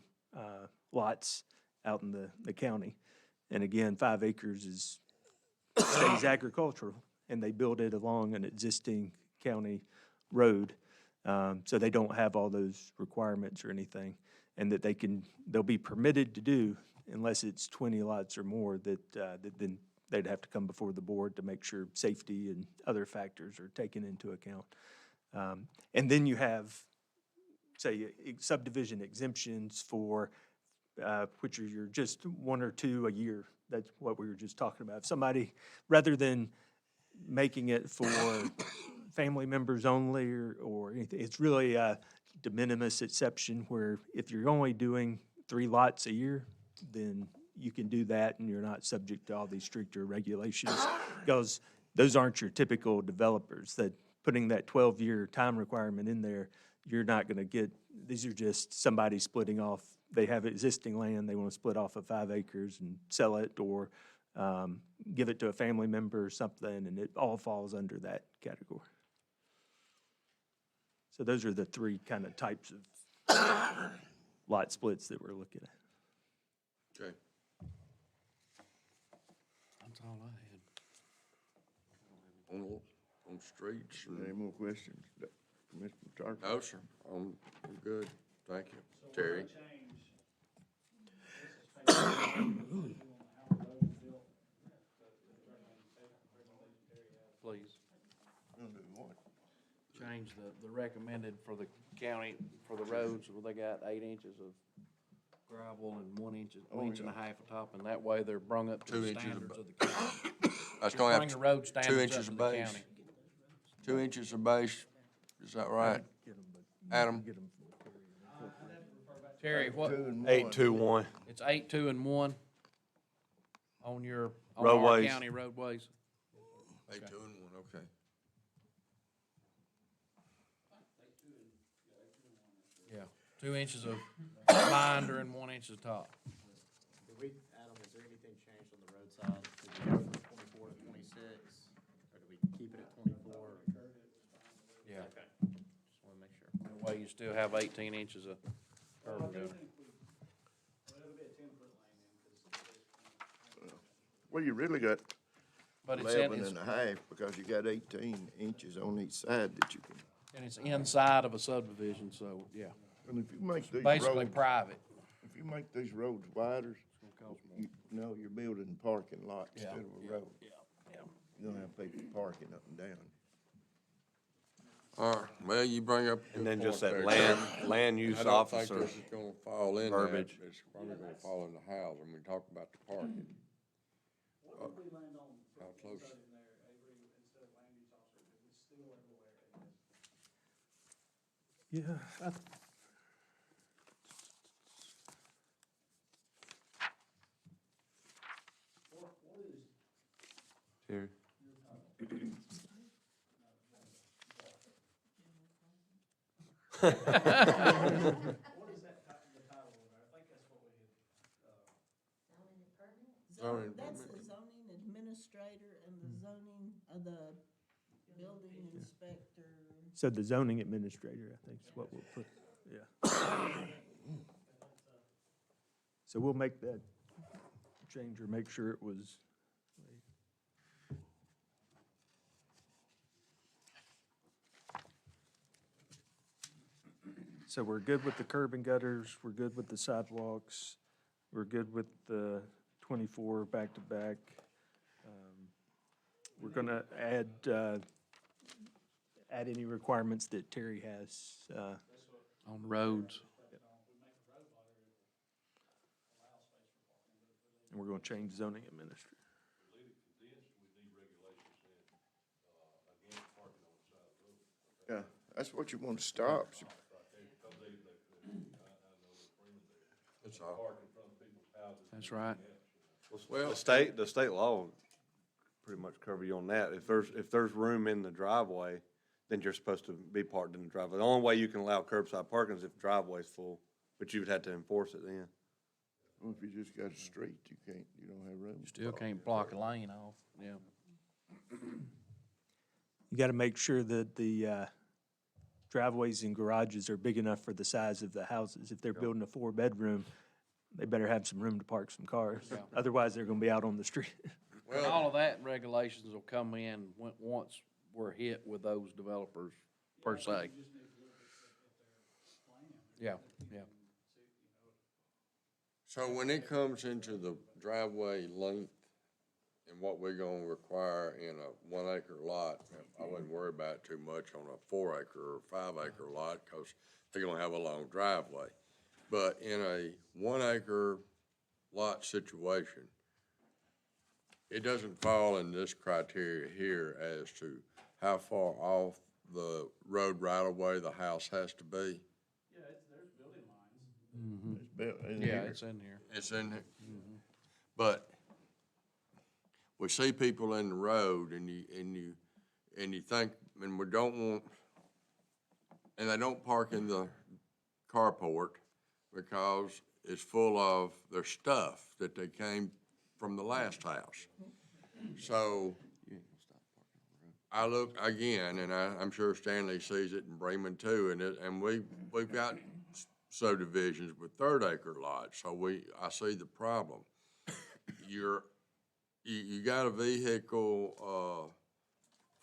lots out in the county. And again, 5 acres stays agricultural, and they build it along an existing county road. So they don't have all those requirements or anything, and that they'll be permitted to do unless it's 20 lots or more that then they'd have to come before the board to make sure safety and other factors are taken into account. And then you have, say, subdivision exemptions for, which are your just 1 or 2 a year. That's what we were just talking about. If somebody, rather than making it for family members only or anything, it's really a de minimis exception where if you're only doing 3 lots a year, then you can do that and you're not subject to all these stricter regulations. Because those aren't your typical developers. That putting that 12-year time requirement in there, you're not gonna get, these are just somebody splitting off. They have existing land, they wanna split off of 5 acres and sell it or give it to a family member or something, and it all falls under that category. So those are the 3 kind of types of lot splits that we're looking at. Okay. That's all I had. On streets Any and, more questions? Commissioner Tarver? no, sir, I'm good, thank you. So Terry? we're gonna change, this is basically how the road is built, the recommendation Terry has. Please. Gonna do what? Change the recommended for the county, for the roads, where they got 8 inches of gravel and 1 inch, inch and a half of top, and that way they're brung up to 2 the inches of standards of the county. That's Just gonna bring have the road 2 standards up inches to of the base, county. 2 inches of base, is that right? Adam? Terry, what, 2 and 1. 821. it's 8, 2, and 1 on our Roadways. county roadways? 8, 2, and 1, okay. Yeah, 2 inches of binder and 1 inch of top. Adam, is there anything changed on the road side? Did we go from 24 to 26, or do we keep it at 24? Yeah, Okay, just wanna make sure. that way you still have 18 inches of curb and gutter. Well, it'll be a 10-foot lane then, because it's. Well, you really got But it's 11 and a half because you got 18 inches on each side that you can. and it's inside of a subdivision, so, yeah, And if you make these basically roads, private. if you make these roads wider, you're building parking lots Yeah, instead of a yeah, road. yeah, yeah. You're gonna have people parking up and down. All right, well, you bring up a And good then just point that there, land use I don't think officer. this is gonna fall in that, verbiage. it's probably gonna fall in the house when we talk about the parking. What did we land on for How close? insert in there, Avery, instead of land use officer, because it's still everywhere, it is. Yeah, What is Terry? What is that the title over there? I think that's what we had, Zoning That's permit. the zoning administrator and the zoning, the building inspector. So the zoning administrator, I think is what we'll put, yeah. So we'll make that change or make sure it was. So we're good with the curb and gutters, we're good with the sidewalks, we're good with the 24 back-to-back. We're gonna add any requirements that Terry has. On the roads. And we're gonna change zoning administrator. Yeah, that's what you want to stop. That's all. That's right. Well, The state law pretty much cover you on that. If there's room in the driveway, then you're supposed to be parked in the driveway. The only way you can allow curbside parking is if the driveway's full, but you would have to enforce it then. Well, if you just got a street, you don't have room. Still can't block a lane off, yeah. You gotta make sure that the driveways and garages are big enough for the size of the houses. If they're building a 4-bedroom, they better have some room to park some cars. Yeah. Otherwise, they're gonna be out on the street. And all of that regulations will come in once we're hit with those developers, per se. Yeah, yeah. so when it comes into the driveway length and what we're gonna require in a 1 acre lot, I wouldn't worry about it too much on a 4 acre or 5 acre lot, cause they're gonna have a long driveway. But in a 1 acre lot situation, it doesn't fall in this criteria here as to how far off the road right-of-way the house has to be. yeah, there's building lines. It's built in Yeah, here. it's in here. It's in there. But we see people in the road and you think, and we don't want, and they don't park in the carport because it's full of their stuff that they came from the last house. So I look again, and I'm sure Stanley sees it in Bremen too, and we've got subdivisions with 3rd acre lots, so I see the problem. You got a vehicle,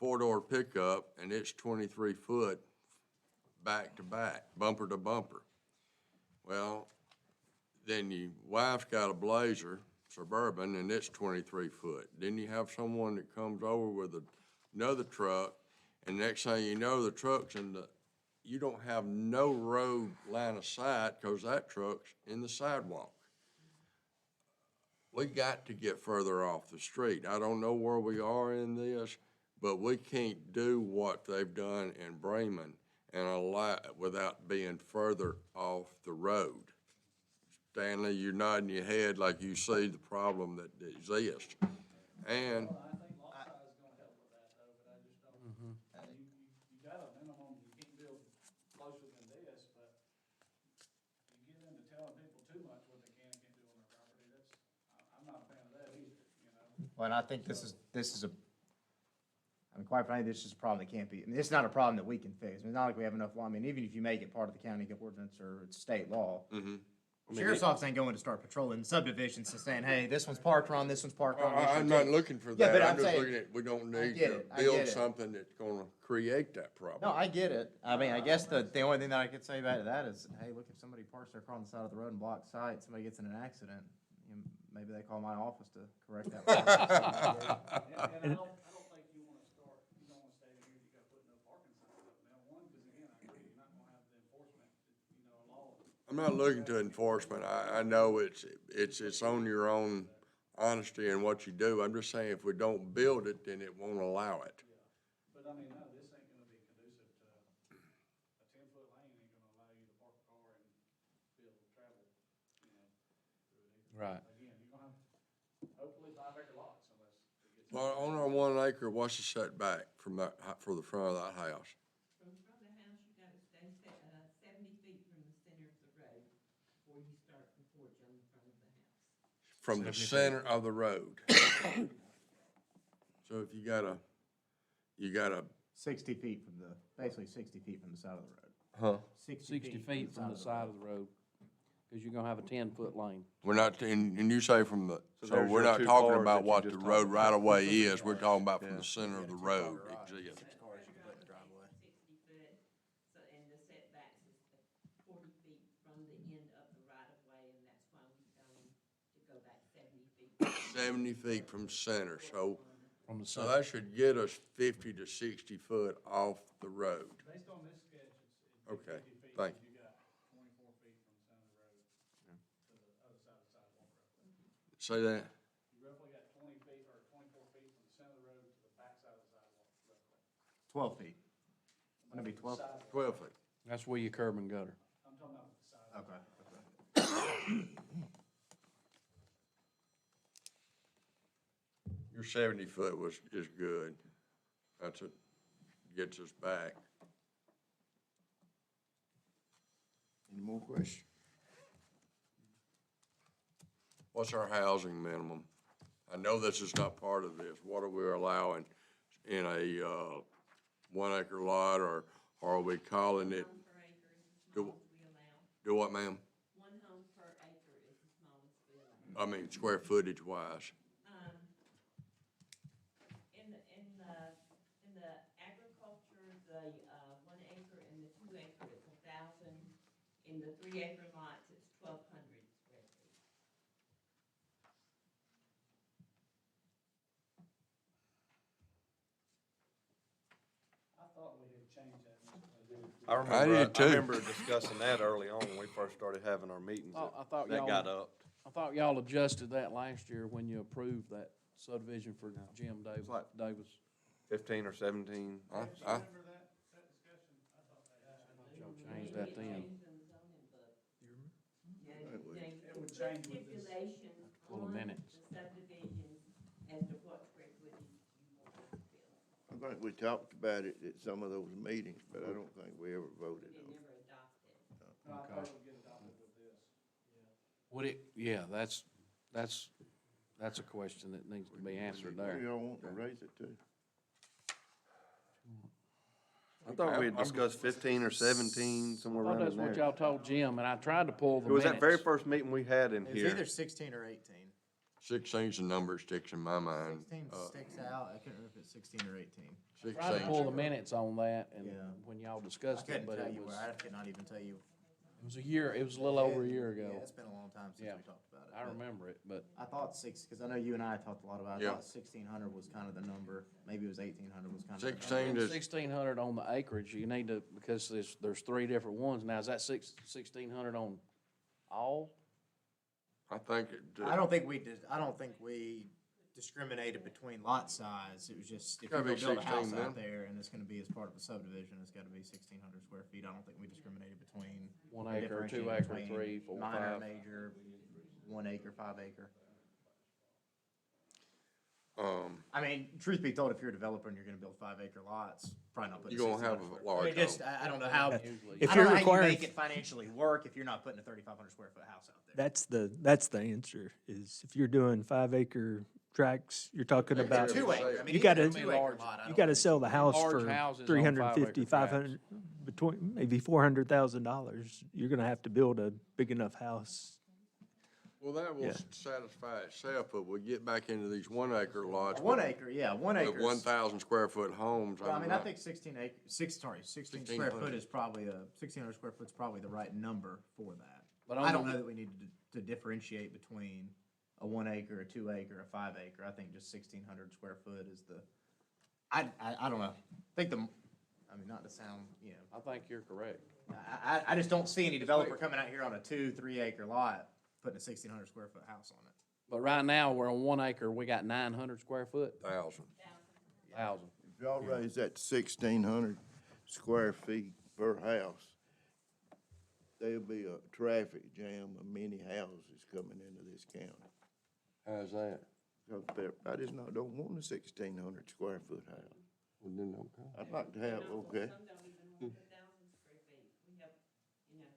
4-door pickup, and it's 23 foot back to back, bumper to bumper. Well, then your wife's got a Blazer Suburban, and it's 23 foot. Then you have someone that comes over with another truck, and next thing you know, the truck's you don't have no road line of sight because that truck's in the sidewalk. We got to get further off the street. I don't know where we are in this, but we can't do what they've done in Bremen and allow, without being further off the road. Stanley, you're nodding your head like you see the problem that exists. And Well, I think lot size is gonna help with that though, but I just don't, you got a minimum, you can't build closer than this, but you get into telling people too much what they can and can't do on their property, I'm not a fan of that either, you know? Well, and I think this is I mean, quite frankly, this is a problem that can't be, I mean, it's not a problem that we can fix. I mean, it's not like we have enough law. I mean, even if you make it part of the county ordinance or it's state law, sheriff's office ain't going to start patrolling subdivisions and saying, hey, this one's parked wrong, this one's parked wrong. I'm not looking for Yeah, that. but I'm I'm just saying- looking at, we don't need get to it, I build get it. something that's gonna create that problem. No, I get it. I mean, I guess the only thing that I could say about that is, hey, look, if somebody parks their car on the side of the road and blocks sight, somebody gets in an accident, you know, maybe they call my office to correct that problem. And I don't think you don't wanna stay in here, you gotta put no parking signs up now, one, cause again, I agree, you're not gonna have the enforcement, law. I'm not looking to enforcement. I know it's on your own honesty and what you do. I'm just saying if we don't build it, then it won't allow it. But I mean, no, this ain't gonna be conducive to, a 10-foot lane ain't gonna allow you to park a car and be able to travel, through it either. Right. Again, you're gonna have, hopefully 5 acre lots unless it gets. Well, on our 1 acre, what's the setback from that, for the front of that house? From front of the house, you gotta stay 70 feet from the center of the road before you start the porch on the front of the house. From the center of the road. So if you got a 60 feet from the, basically 60 feet from the side of the road. huh? 60 feet from the side of the road, because you're gonna have a 10-foot lane. We're not, and you say from the, So so there's we're your not two talking cars about that you what the just road talked right about. of way is, we're talking about from Yeah. the center of the road exists. 6 cars you can put in the driveway. 60 foot, so, and the setbacks is 40 feet from the end of the right of way, and that's why we've done to go back 70 feet. 70 feet from center, so, From the so center. that should get us 50 to 60 foot off the road. Based on this sketch, it's Okay, 50 feet. thank You got 24 feet from the center of the road to the other side of the sidewalk roughly. Say that? You roughly got 20 feet or 24 feet from the center of the road to the back side of the sidewalk roughly. 12 feet. Wouldn't it be 12? 12 feet. That's where your curb and gutter. I'm talking about the sidewalk. Okay. Your 70 foot is good. That's it, gets us back. Any more questions? What's our housing minimum? I know this is not part of this. What are we allowing in a 1 acre lot, or are we calling it? Home per acre is the Do, smallest we allow. do what, ma'am? 1 home per acre is the smallest we allow. I mean, square footage wise. In the agriculture, the 1 acre and the 2 acre is 1,000. In the 3 acre lots, it's 1,200 square feet. I thought we had changed that. I did too. I remember discussing that early on when we first started having our meetings. I thought That y'all- got upped. I thought y'all adjusted that last year when you approved that subdivision for Jim Davis. like- 15 or 17. I, Remember that discussion? I thought they had. Y'all changed that then. Changed in the zoning book. Yeah, It would change with this. Stipulations Full of on the minutes. subdivisions as to what square footage you want to build. I think we talked about it at some of those meetings, but I don't think we ever voted It on it. never adopted. No, I thought it would get adopted with this. Would it, yeah, that's a question that needs to be answered What do there. y'all want to raise it to? I thought we had discussed 15 or 17, I somewhere thought around that's in what there. y'all told Jim, and I tried to pull the It was minutes. that very first meeting we had in It was here. either 16 or 18. 16's the number that sticks in my mind. 16 sticks out. I can't remember if it's 16 or 18. Tried to pull the minutes on that, and Yeah. when y'all I discussed it, couldn't but tell it you was, where. I could not even tell you. it was a little over a year Yeah, ago. it's been a long time since Yeah. we talked about it. I but remember it, but I thought because I know you and I talked a lot about it. I Yeah. thought 1,600 was kind of the number. Maybe it was 1,800 was kind of the number. 16 is, 1,600 on the acreage, you need to, because there's 3 different ones. Now, is that 1,600 on all? I think I don't think we discriminated between lot size. It was just, if you're Gotta gonna be build a house 16 out then. there and it's gonna be as part of a subdivision, it's gotta be 1,600 square feet. I don't think we discriminated between. 1 acre, 2 differentiated acre, between 3, 4, minor, 5. major, 1 acre, 5 acre. I mean, truth be told, if you're a developer and you're gonna build 5 acre lots, probably not putting. you're gonna have 1,600 a square- I large mean, just, home. I don't know how, Usually. If I you're don't know how you requiring, make it financially work if you're not putting a 3,500 square foot house out there. that's the answer, is if you're doing 5 acre tracts, you're talking They're about, 2 acre, I mean, You even gotta- a 2 acre large- lot, I you don't gotta think sell the house Large for houses on 350, 5 acre 500, between, maybe $400,000. You're gonna have to build a big enough house. well, that will Yeah. satisfy itself, but we get back into these 1 acre lots. 1 acre, yeah, 1 acre. With 1,000 square foot homes. Well, I mean, I not- think 16 square 1600. foot is probably 1,600 square foot is probably the right number for that. But I on don't the- know that we need to differentiate between a 1 acre, a 2 acre, a 5 acre. I think just 1,600 square foot is the, I don't know. I mean, not to sound, I think you're correct. I just don't see any developer coming out here on a 2-3 acre lot, putting a 1,600 square foot house on it. But right now, we're on 1 acre, we got 900 square foot, 1,000. 1,000. If y'all raise that to 1,600 square feet per house, there'll be a traffic jam of many houses coming into this county. How's that? 'Cause everybody's don't want a 1,600 square foot house. Well, then, okay. I'd like to have, okay. Some don't even want 1,000 square feet. We have, you know,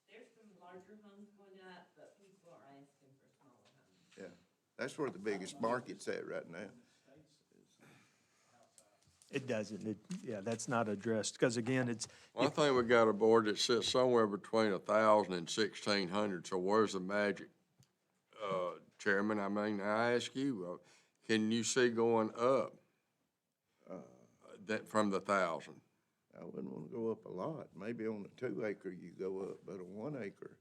there's some larger homes going up, but people are asking for smaller homes. Yeah, that's where the biggest market's at right now. It doesn't, yeah, that's not addressed, because again, it's, Well, I think we got a board that sits somewhere between 1,000 and 1,600, so where's the magic? Chairman, I mean, I ask you, can you see going up? That from the 1,000? I wouldn't wanna go up a lot. Maybe on a 2 acre you go up, but on 1 acre,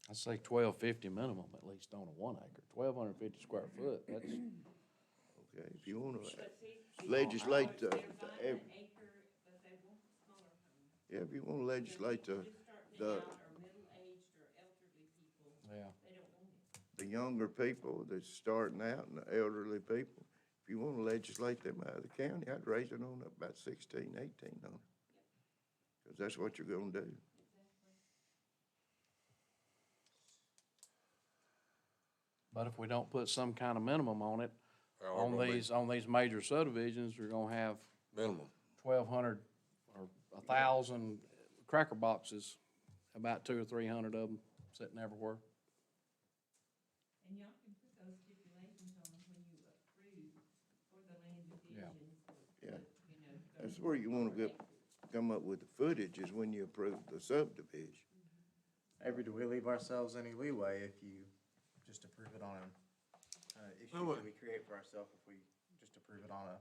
I'd say 1,250 minimum, at least on a 1 acre, 1,250 square foot, that's, okay, if you wanna But see, legislate they're the, buying an acre, but they want a smaller home. yeah, if you wanna legislate People just starting the, out, or middle-aged, or elderly people, yeah. they don't want it. the younger people that's starting out and the elderly people, if you wanna legislate them out of the county, I'd raise it on up about 16, 1,800. Cause that's what you're gonna do. But if we don't put some kind of minimum on it, Or gonna be on these major subdivisions, you're gonna have minimum. 1,200 or 1,000 cracker boxes, about 200 or 300 of them sitting everywhere. And y'all can put those stipulations on them when you approve for the land divisions. Yeah. You know. That's where you wanna come up with the footage is when you approve the subdivision. Avery, do we leave ourselves any leeway if you just approve it on an issue that we create for ourselves if we just approve it on a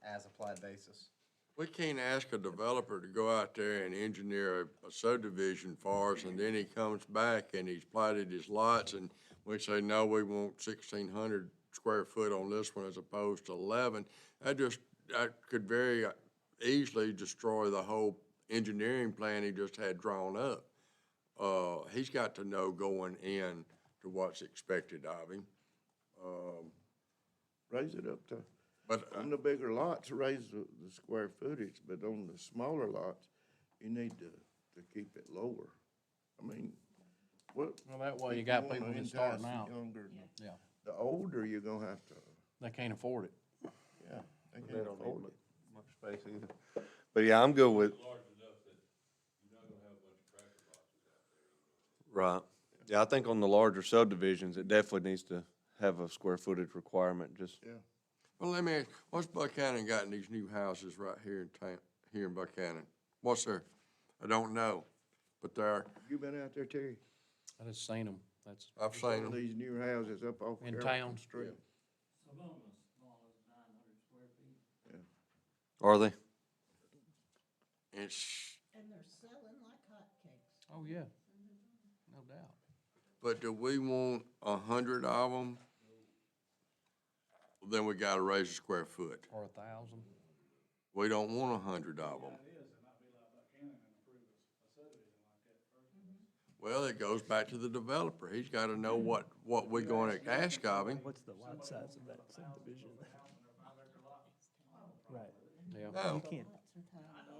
as-applied basis? We can't ask a developer to go out there and engineer a subdivision for us, and then he comes back and he's platted his lots, and we say, no, we want 1,600 square foot on this one as opposed to 11. That could very easily destroy the whole engineering plan he just had drawn up. He's got to know going in to what's expected of him. Raise it up to, But on the bigger lots, raise the square footage, but on the smaller lots, you need to keep it lower. I mean, what? Well, that way you if got wanna people entice just starting the out. Younger, Yeah. the older, you're gonna have to, They can't afford it. yeah, they They can't don't afford need it. much space either. But yeah, I'm good with. Right. Yeah, I think on the larger subdivisions, it definitely needs to have a square footage requirement, just. Yeah. Well, let me ask, what's Buchanan got in these new houses right here in town, here in Buchanan? What's there? I don't know, but there, You been out there, Terry? I just seen them, that's I've seen Some of them. these new houses up off in Carrollton town. Street. Some of them as small as 900 square feet. Are they? It's, And they're selling like hotcakes. Oh, yeah, no doubt. but do we want 100 of them? Then we gotta raise the square foot. Or 1,000. We don't want 100 of them. It is, and not be like Buchanan and approve a subdivision like that first place. Well, it goes back to the developer. He's gotta know what we're gonna ask of him. what's the lot size of that subdivision? Right. Yeah. No, You can't.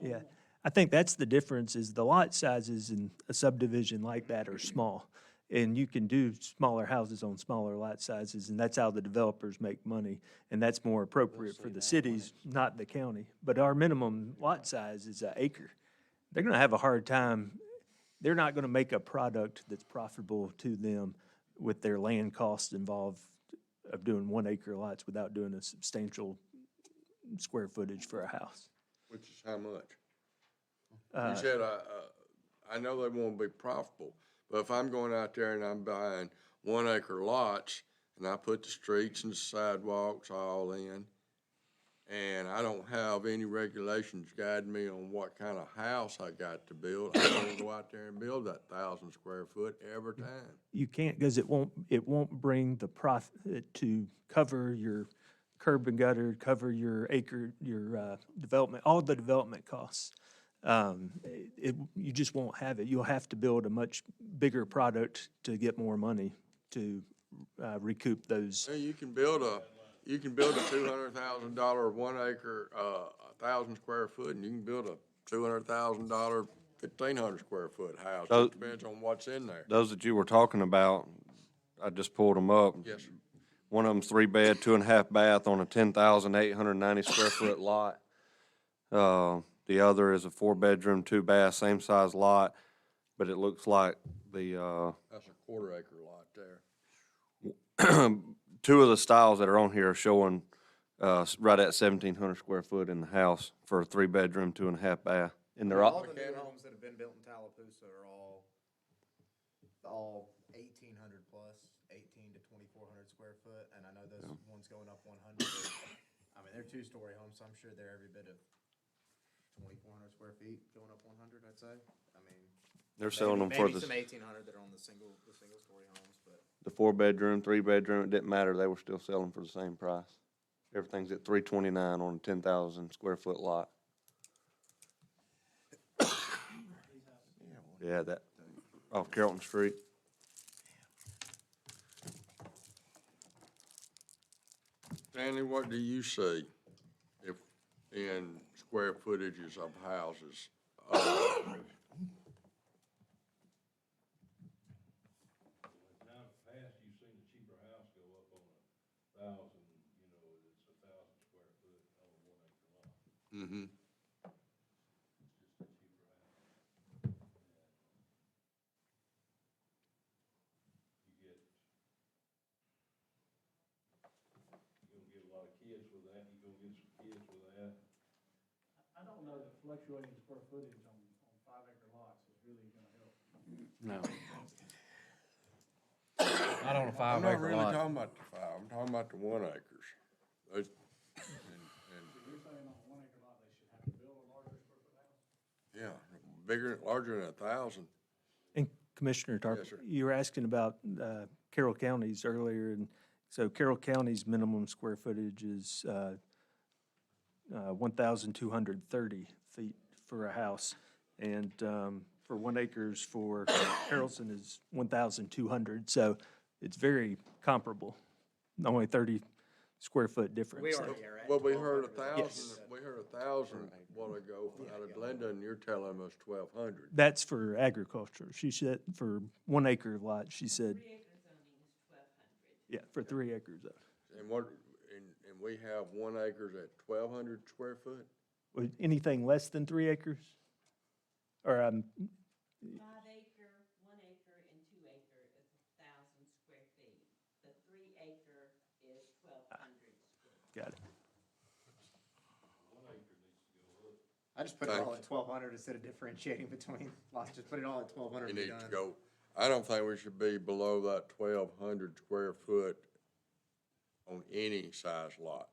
Yeah, I think that's the difference, is the lot sizes in a subdivision like that are small. And you can do smaller houses on smaller lot sizes, and that's how the developers make money. And that's more appropriate for the cities, not the county. But our minimum lot size is an acre. They're gonna have a hard time, they're not gonna make a product that's profitable to them with their land costs involved of doing 1 acre lots without doing a substantial square footage for a house. which is how much? Uh, You said, I know they won't be profitable, but if I'm going out there and I'm buying 1 acre lots, and I put the streets and sidewalks all in, and I don't have any regulations guiding me on what kind of house I got to build, I'm gonna go out there and build that 1,000 square foot every time. You can't, because it won't bring the profit to cover your curb and gutter, cover your acre, your development, all the development costs. You just won't have it. You'll have to build a much bigger product to get more money to recoup those. Yeah, you can build a $200,000 1 acre, 1,000 square foot, and you can build a $200,000 1,500 square foot house. So- It depends on what's in there. Those that you were talking about, I just pulled them up. Yes, sir. One of them's 3-bed, 2.5 bath on a 10,890 square foot lot. The other is a 4-bedroom, 2 bath, same size lot, but it looks like the, That's a quarter acre lot there. two of the styles that are on here are showing, right at 1,700 square foot in the house for a 3-bedroom, 2.5 bath. And they're All all, the new homes that have been built in Tallapoosa are all 1,800 plus, 18 to 2,400 square foot, and I know those ones going up 100. I mean, they're 2-story homes, so I'm sure they're every bit of 2,400 square feet going up 100, I'd say. I mean, they're selling them for maybe the some 1,800 that are on the single-story homes, but. 4-bedroom, 3-bedroom, it didn't matter, they were still selling for the same price. Everything's at $329 on a 10,000 square foot lot. Yeah, that, off Carrollton Street. Stanley, what do you see if, in square footages of houses? Now, in the past, you've seen a cheaper house go up on 1,000, it's 1,000 square foot on a 1 acre lot. Mm-hmm. It's just a cheaper house. You're gonna get a lot of kids with that, you're gonna get some kids with that. I don't know that fluctuating square footage on 5-acre lots is really gonna help. No. Not on a I'm 5 acre not really lot. talking about the 5, I'm talking about the 1 acres. Those- So you're saying on a 1-acre lot, they should have to build a larger square foot house? Yeah, bigger, larger than 1,000. And Commissioner Tarp, Yes, sir. you were asking about Carroll County's earlier, and so Carroll County's minimum square footage is 1,230 feet for a house, and for 1 acres for Haralson is 1,200, so it's very comparable, only 30 square foot difference. We there. already are at Well, we heard 1,200. 1,000, we heard 1,000 a while ago out of Glenda, and you're telling us 1,200. That's for agriculture. She said for 1 acre lot, she said, 3-acre zoning is 1,200. yeah, for 3 acres. And what, and we have 1 acres at 1,200 square foot? Anything less than 3 acres? Or 5-acre, 1-acre, and 2-acre is 1,000 square feet. The 3-acre is 1,200 square. got it. I just put it all at 1,200 instead of differentiating between lots, just put it all at 1,200 You and be need done. to go, I don't think we should be below that 1,200 square foot on any size lot.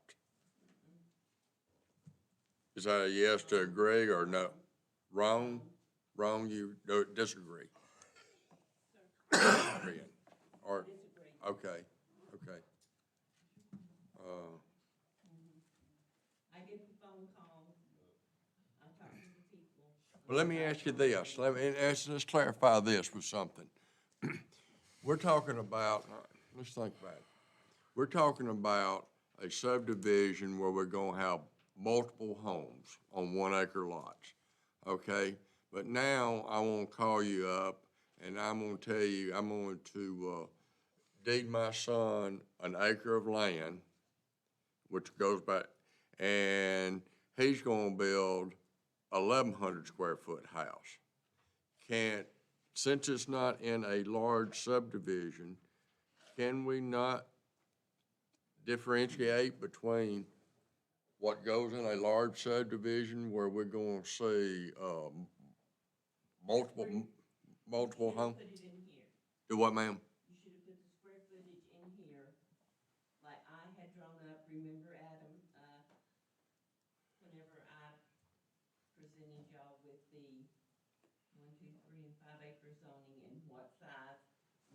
Is that a yes to agree or no? Wrong? Wrong, you disagree? Agreeing. Or, okay, okay. I get the phone calls, I talk to the people. Well, let me ask you this, let's clarify this with something. We're talking about, let's think about it. We're talking about a subdivision where we're gonna have multiple homes on 1 acre lots, okay? But now I wanna call you up and I'm gonna tell you, I'm going to, deed my son an acre of land, which goes back, and he's gonna build 1,100 square foot house. Since it's not in a large subdivision, can we not differentiate between what goes in a large subdivision where we're gonna see, multiple homes? Put it in here. Do what, ma'am? You should have put the square footage in here, like I had drawn up, remember, Adam, whenever I presented y'all with the 1, 2, 3, and 5-acre zoning and what size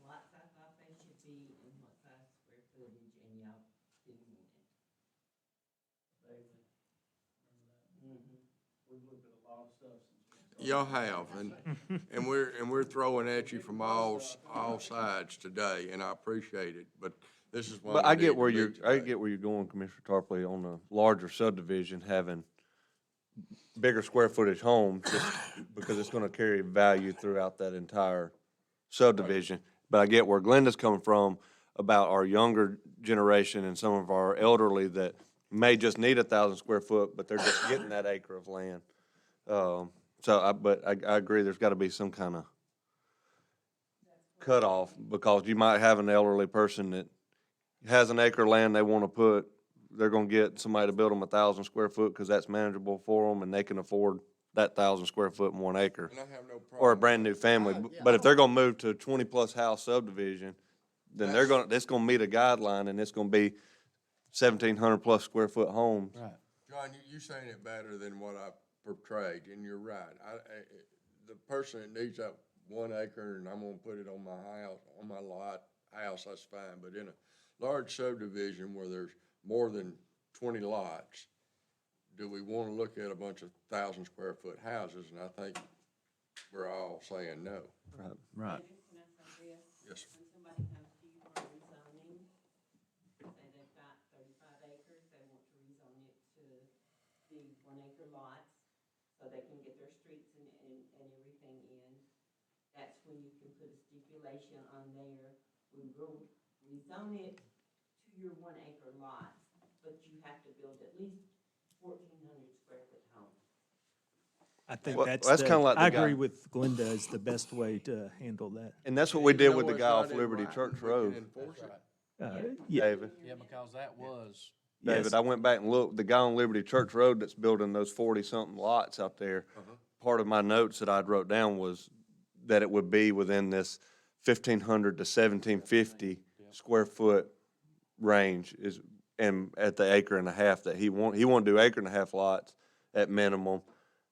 lots I thought they should be and what size square footage, and y'all didn't want it. Vaguely, remember that? We've looked at a lot of stuff since. Y'all have, and we're throwing at you from all sides today, and I appreciate it, but this is one. But we I need get to where meet I today. get where you're going, Commissioner Tarpley, on a larger subdivision, having bigger square footage home, just because it's gonna carry value throughout that entire subdivision. But I get where Glenda's coming from about our younger generation and some of our elderly that may just need 1,000 square foot, but they're just getting that acre of land. But I agree, there's gotta be some kind of cutoff, because you might have an elderly person that has an acre of land they wanna put, they're gonna get somebody to build them 1,000 square foot, cause that's manageable for them, and they can afford that 1,000 square foot in 1 acre. And I have no problem. Or a brand-new family, but if they're gonna move to a 20-plus house subdivision, then it's gonna meet a guideline, and it's gonna be 1,700-plus square foot homes. Right. John, you saying it better than what I portrayed, and you're right. The person that needs that 1 acre and I'm gonna put it on my house, on my house, that's fine. But in a large subdivision where there's more than 20 lots, do we wanna look at a bunch of 1,000 square foot houses? And I think we're all saying no. Right. Can I say this? Yes, sir. When somebody comes to you for rezoning, say they've got 35 acres, they want to rezone it to the 1 acre lots, so they can get their streets and everything in. That's when you can put a stipulation on there, we will rezone it to your 1 acre lots, but you have to build at least 1,400 square foot homes. I think Well, that's that's kinda like the I guy- agree with Glenda is the best way to handle that. And that's what we did Even with though the it's guy not off in Liberty writing, Church we can Road. enforce it. Yeah, David, Yeah, because that was, David, yes. I went back and looked, the guy on Liberty Church Road that's building those 40-something lots out there, part of my notes that I'd wrote down was that it would be within this 1,500 to 1,750 square foot range and at the acre and a half that he wanted to do acre and a half lots at minimum.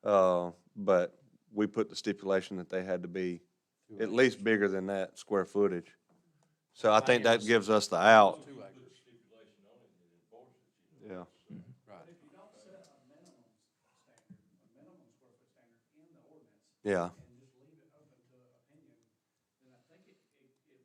But we put the stipulation that they had to be at least bigger than that square footage. So I think that gives us the out. 2 acres. Yeah. Right. If you don't set a minimum standard, a minimum square foot standard in the ordinance, Yeah. and just leave it open to opinion, then I think it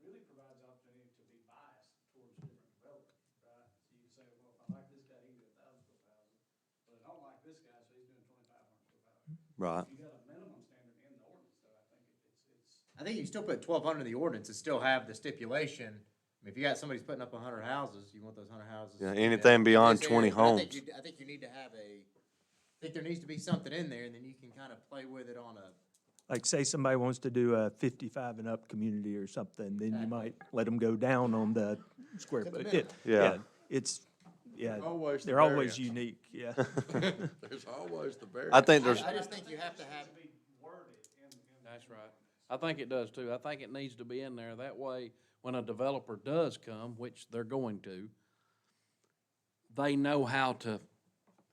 really provides opportunity to be biased towards different developers, right? So you can say, well, if I like this guy, he can do 1,000 square foot houses, but I don't like this guy, so he's doing 2,500 square foot houses. Right. If you got a minimum standard in the ordinance, though, I think it's. I think you can still put 1,200 in the ordinance and still have the stipulation. I mean, if you got somebody's putting up 100 houses, you want those 100 houses. Yeah, to be anything in beyond this 20 area. But I homes. think you need to have I think there needs to be something in there, and then you can kind of play with it on a. Like, say somebody wants to do a 55 and up community or something, then you might let them go down on the square To the foot. minimum. Yeah. Always the They're always variance. unique, yeah. There's always the variance. I think there's, I just think you have to have. That's right. I think it does too. I think it needs to be in there. That way, when a developer does come, which they're going to, they know how to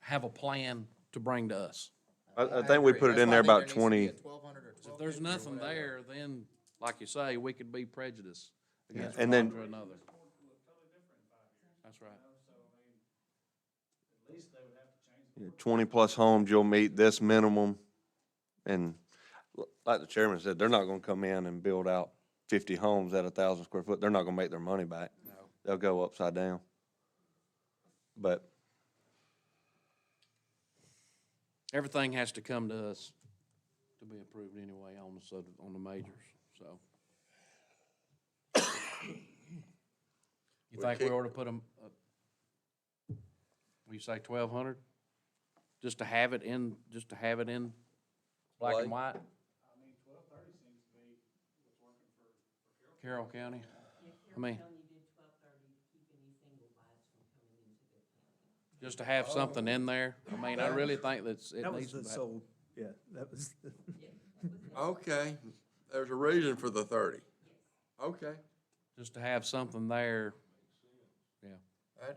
have a plan to bring to us. I think we put it in there about 20. 1,200 or If there's 1,250 or nothing whatever. there, then, like you say, we could be prejudiced against And one then- or another. That's right. At least they would have to change. 20-plus homes, you'll meet this minimum. And like the chairman said, they're not gonna come in and build out 50 homes at 1,000 square foot. They're not gonna make their money back. No. They'll go upside down. But Everything has to come to us to be approved anyway on the majors, so. You think we ought to put them, you say 1,200? Just to have it in black and white? I mean, 1,230 seems to be what's working for Carroll County? Yeah, I mean- Carroll County did 1,230 to keep any single wides from coming into their county. Just to have something in there? I mean, I really think it That was needs to the be. sole, yeah, that was, Okay, there's a reason for the 30. Okay, Just to have something there, yeah. I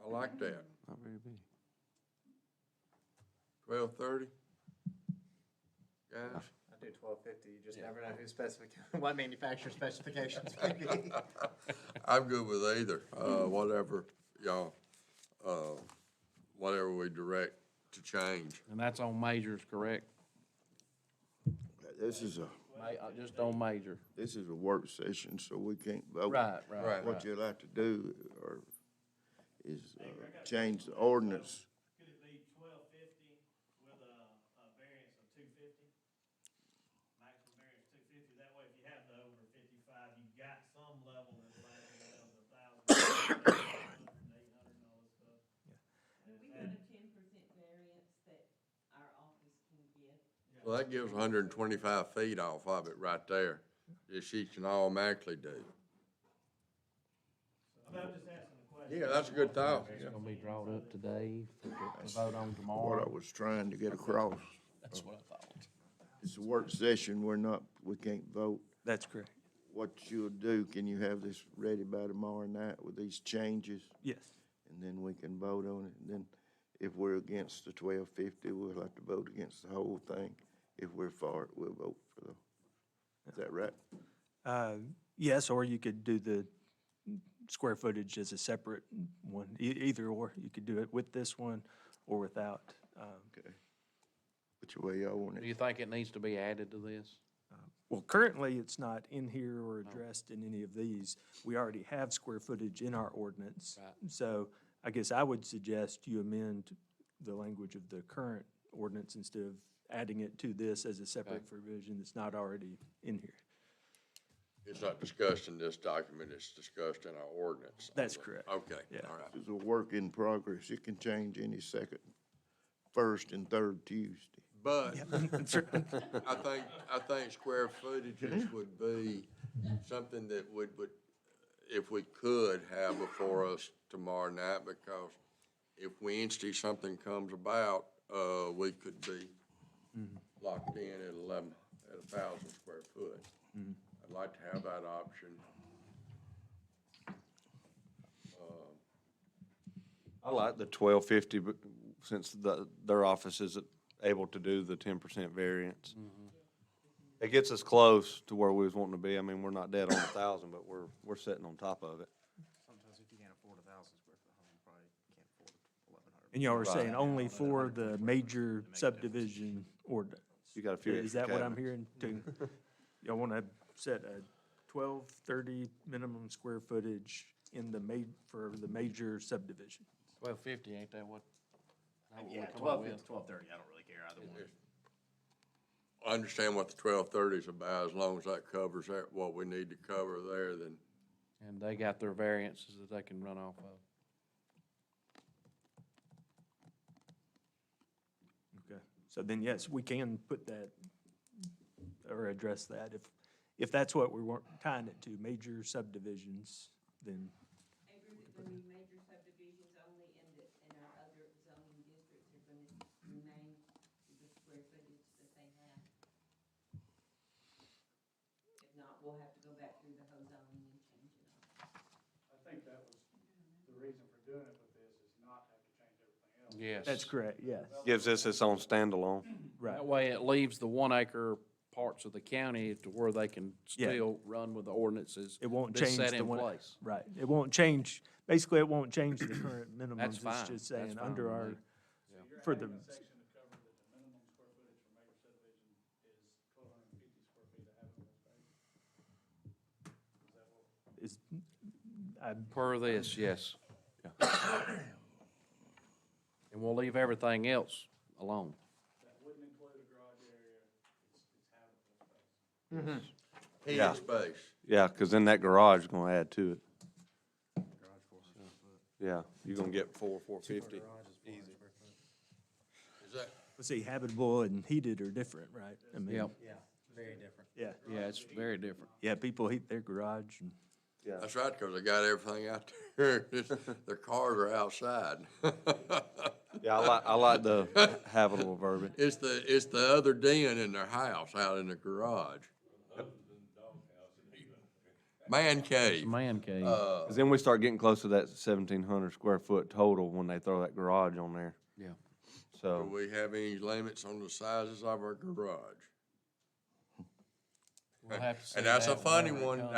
like that. not very big. 12:30? Guys? I do 1,250. You just never know who what manufacturer specifications may be. I'm good with either, whatever y'all, whatever we direct to change. And that's on majors, correct? This is Just on major. a work session, so we can't vote. Right. What you'll have to do is change the ordinance. Could it be 1,250 Well, that gives 125 feet off of it right there, that she can automatically do. Yeah, that's a good thought. It's gonna be drawn up today to vote on What tomorrow. I was trying to get across. That's what I thought. It's a work session, we can't vote. That's correct. What you'll do, can you have this ready by tomorrow night with these changes? Yes. And then we can vote on it, and then if we're against the 1250, we'll have to vote against the whole thing. If we're for it, we'll vote for the, is that right? Yes, or you could do the square footage as a separate one, either or. You could do it with this one or without. Okay. Which way y'all want Do it? you think it needs to be added to this? Well, currently, it's not in here or addressed in any of these. We already have square footage in our ordinance. Right. So I guess I would suggest you amend the language of the current ordinance instead of adding it to this as a separate provision that's not already in here. It's not discussed in this document, it's discussed in our ordinance. That's correct. Okay, Yeah. all right. It's a work in progress. It can change any second, first and third Tuesday. But I think square footages would be something that would, if we could have before us tomorrow night, because if Wednesday something comes about, we could be locked in at 1,000 square foot. I'd like to have that option. I like the 1250, but since their office is able to do the 10% variance. It gets us close to where we was wanting to be. I mean, we're not dead on 1,000, but we're sitting on top of it. Sometimes if you can't afford 1,000 square foot home, you probably can't afford 1,100. And y'all were saying only for the major subdivision ordinance. You got a few Is extra that what I'm cabinets. hearing too? Y'all want to set a 1230 minimum square footage in the for the major subdivision? 1250, ain't that what? Yeah, 1230, I don't really care either one. I understand what the 1230 is about, as long as that covers what we need to cover there, then. And they got their variances that they can run off of. Okay. So then, yes, we can put that or address that if that's what we weren't tying it to, major subdivisions, then. I agree with the major subdivisions only, in our other zoning districts are gonna remain the square footage that they have. If not, we'll have to go back through the whole zoning and change it all. I think that was the reason for doing it with this, is not have to change everything else. Yes. That's correct, yes. Gives us its own standalone. Right. That way it leaves the 1 acre parts of the county to where they can Yeah. still run with the ordinances. It won't that's change set the in one. place. Right. It won't change, basically, it won't change the current minimums. That's fine. It's just saying, That's fine under with our, me. So you're for the, adding a section to cover that the minimum square footage for major subdivision is 1,250 square feet of habitable space? Is that what? is, I, Per this, yes. And we'll leave everything else alone. That wouldn't include a garage area, it's habitable space. Yeah. Heated space. Yeah, because then that garage is gonna add to it. Yeah, you're gonna get 450. Is that, let's see, habitable and heated are different, right? I mean, Yep. Yeah, very different. Yeah, Yeah, it's very different. yeah, people heat their garage and, that's right, because they got everything out there. Their cars are outside. Yeah, I like the habitable verbiage. It's the other den in their house out in the garage. Man cave. Man cave. Because then we start getting close to that 1,700 square foot total when they throw that garage on there. Yeah. Do So, we have any limits on the sizes of our garage? We'll have to see And that's a that funny whenever it one, comes.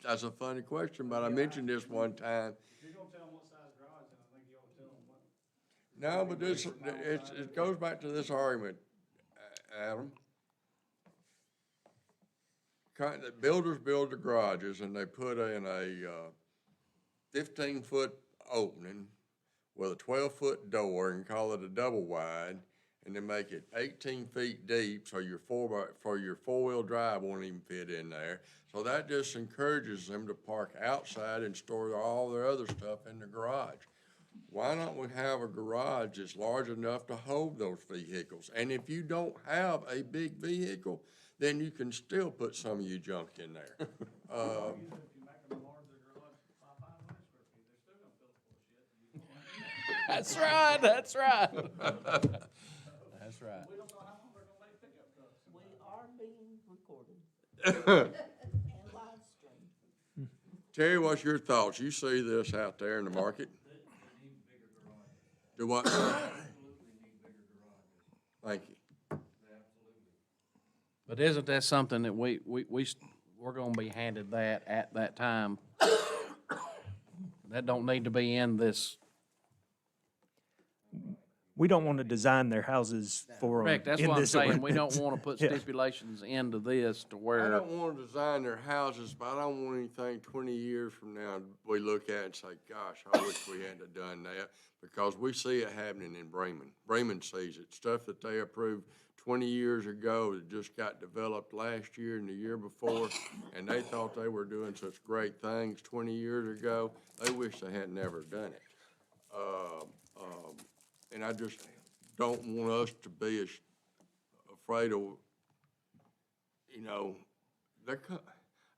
that's a funny question, but I mentioned this one time. If you're gonna tell them what size garage, then I think you ought to tell them what. No, but it goes back to this argument, Adam. The builders build the garages and they put in a 15-foot opening with a 12-foot door and call it a double wide, and then make it 18 feet deep, so your four-wheel drive won't even fit in there. So that just encourages them to park outside and store all their other stuff in the garage. why don't we have a garage that's large enough to hold those vehicles? And if you don't have a big vehicle, then you can still put some of your junk in there. Even if you make them enlarge their garage by 500 square feet, they're still gonna fill it full of shit. And you don't That's right, that's right. That's right. we don't know how long they're gonna make pickup trucks. We are being recorded and live streamed. Terry, what's your thoughts? You see this out there in the market? They need bigger garages, Do what? absolutely need bigger garages, Thank you. they absolutely. But isn't that something that we're gonna be handed that at that time? That don't need to be in this. We don't want to design their houses for them Correct, that's in what I'm this saying, we don't ordinance. wanna put Yeah. stipulations into this to I where, don't want to design their houses, but I don't want anything 20 years from now we look at and say, gosh, I wish we hadn't have done that. Because we see it happening in Bremen. Bremen sees it. Stuff that they approved 20 years ago that just got developed last year and the year before, and they thought they were doing such great things 20 years ago. They wish they had never done it. And I just don't want us to be as afraid of, you know,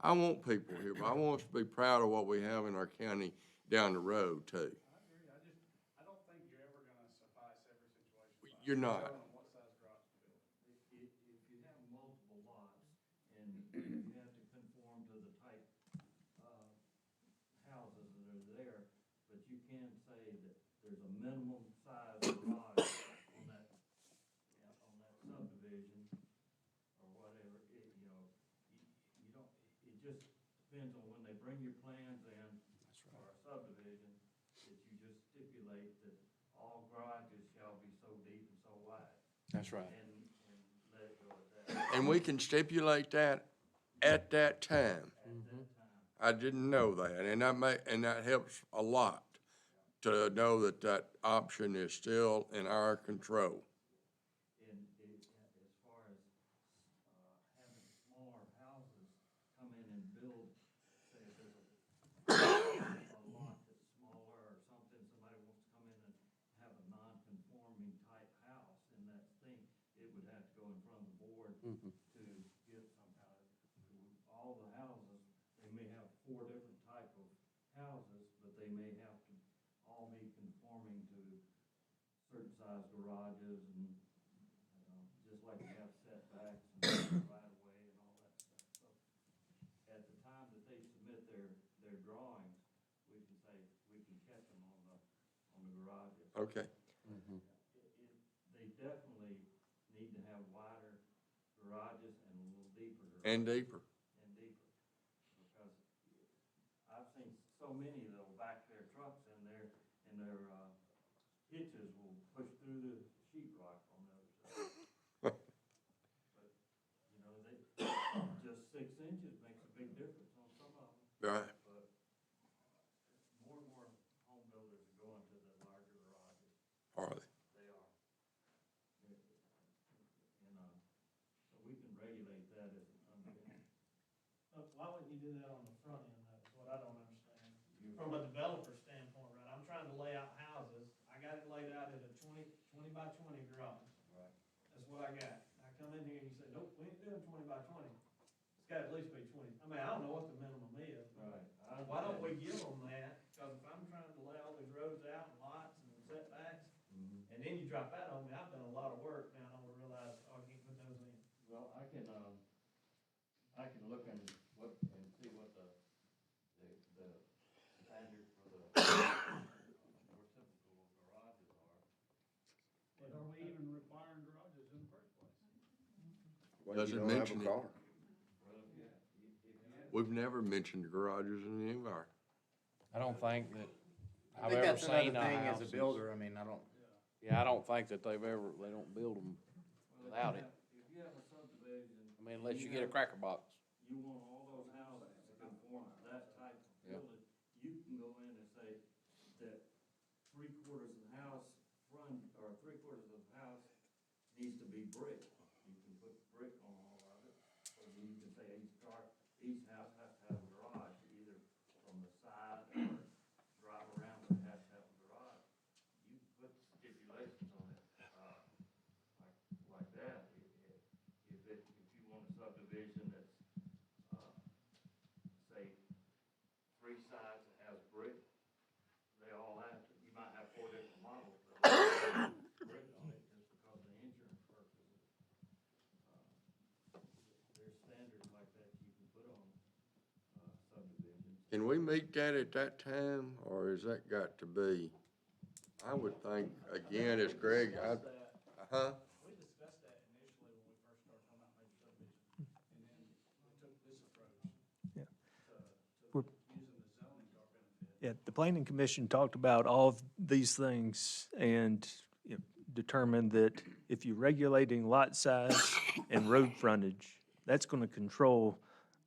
I want people here, but I want us to be proud of what we have in our county down the road too. I agree, I don't think you're ever gonna suffice every situation. You're not. Telling them what size garage to build. If you have multiple lots and you have to conform to the type of houses that are there, but you can say that there's a minimum size garage on that, on that subdivision or whatever, you know, you don't, it just depends on when they bring your plans in for a subdivision, that you just stipulate that all garages shall be so deep and so wide. that's right. And let it go at that. And we can stipulate that at that time. I didn't know that, and that helps a lot to know that that option is still in our control. And as far as, having smaller houses come in and build, say if there's a lot that's smaller or something, somebody wants to come in and have a non-conforming type house in that thing, it would have to go in front of the board to get some kind of, all the houses, they may have 4 different type of houses, but they may have to all be conforming to certain size garages and, just like you have setbacks and right of way and all that stuff. So at the time that they submit their drawings, we can say, we can catch them on the garages. Okay. They definitely need to have wider garages and a little deeper garages. And deeper. And deeper, because I've seen so many that'll back their trucks in there, and their hitches will push through the sheetrock on the other side. But, you know, just 6 inches makes a big difference on some of them, Right. but more and more home builders are going to the larger garages. Are they? They are. And, so we can regulate that as an unfinished. Why wouldn't you do that on the front end, though, is what I don't understand. From a developer standpoint, right, I'm trying to lay out houses, I got it laid out at a 20 by 20 garage. Right. That's what I got. I come in here and you say, nope, we ain't doing 20 by 20. It's gotta at least be 20. I mean, I don't know what the minimum is. Right. Why don't we give them that? Cause if I'm trying to lay all these roads out and lots and setbacks, and then you drop that on me, I've done a lot of work, now I don't realize, oh, I can't put those in. Well, I can look and see what the standard for the more typical garages are. But are we even requiring garages in the first place? When Doesn't you don't have mention a it. car. Well, if you have, We've never mentioned garages in any of our. I don't think that I I've think ever that's seen another a thing as house. a builder, I mean, I don't, Yeah, I don't think that they don't build them without it. if you have a subdivision. I mean, unless you get a cracker box. You want all those houses to conform to that type of building, you can go in and say that 3/4 of the house front, or 3/4 of the house needs to be brick. You can put brick on all of it, or you can say each house has to have a garage, either from the side or drive around, but it has to have a garage. Can we meet that at that time, or has that got to be? I would think, again, as Greg, huh? We discussed that initially when we first started talking about major subdivision, and then we took this approach Yeah. to using the zoning to our benefit. Yeah, the planning commission talked about all of these things and, you know, determined that if you're regulating lot size and road frontage, that's gonna control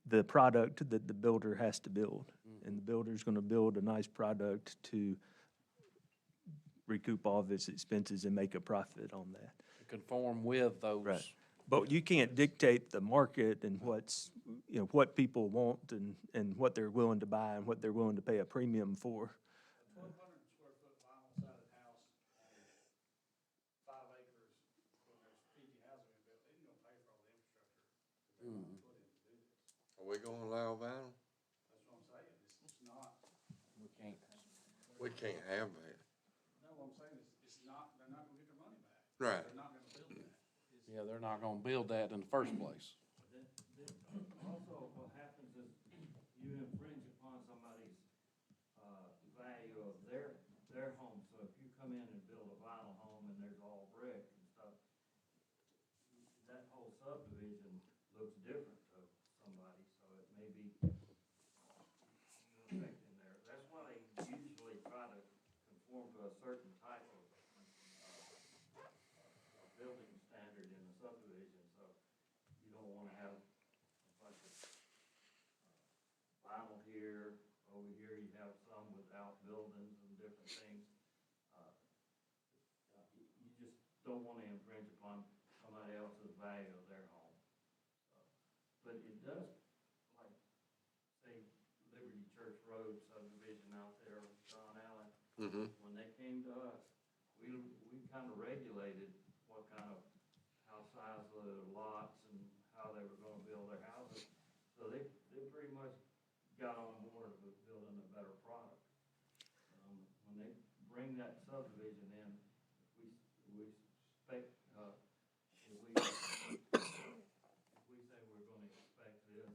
the product that the builder has to build. And the builder's gonna build a nice product to recoup all of its expenses and make a profit on that. Conform with those. Right. But you can't dictate the market and what's, you know, what people want and what they're willing to buy and what they're willing to pay a premium for. 1,200 square foot vinyl sided house on 5 acres, when there's 50 houses being built, they ain't gonna pay for all the infrastructure that they want to put in to do this. Are we gonna allow vinyl? That's what I'm saying, it's not, We can't. We can't have that. no, what I'm saying is, it's not, they're not gonna get their money back. Right. They're not gonna build that. Yeah, they're not gonna build that in the first place. Also, what happens is you infringe upon somebody's, value of their home. So if you come in and build a vinyl home and there's all brick and stuff, that whole subdivision looks different to somebody, so it may be affecting there. That's why they usually try to conform to a certain type of, building standard in the subdivision, so you don't wanna have a bunch of vinyl here, over here you have some without buildings and different things. You just don't wanna infringe upon somebody else's value of their home. But it does, like, say, Liberty Church Road subdivision out there, John Allen, Mm-hmm. when they came to us, we kind of regulated what kind of, how size of the lots and how they were gonna build their houses. So they pretty much got on board with building a better product. When they bring that subdivision in, we expect, if we say we're gonna expect this,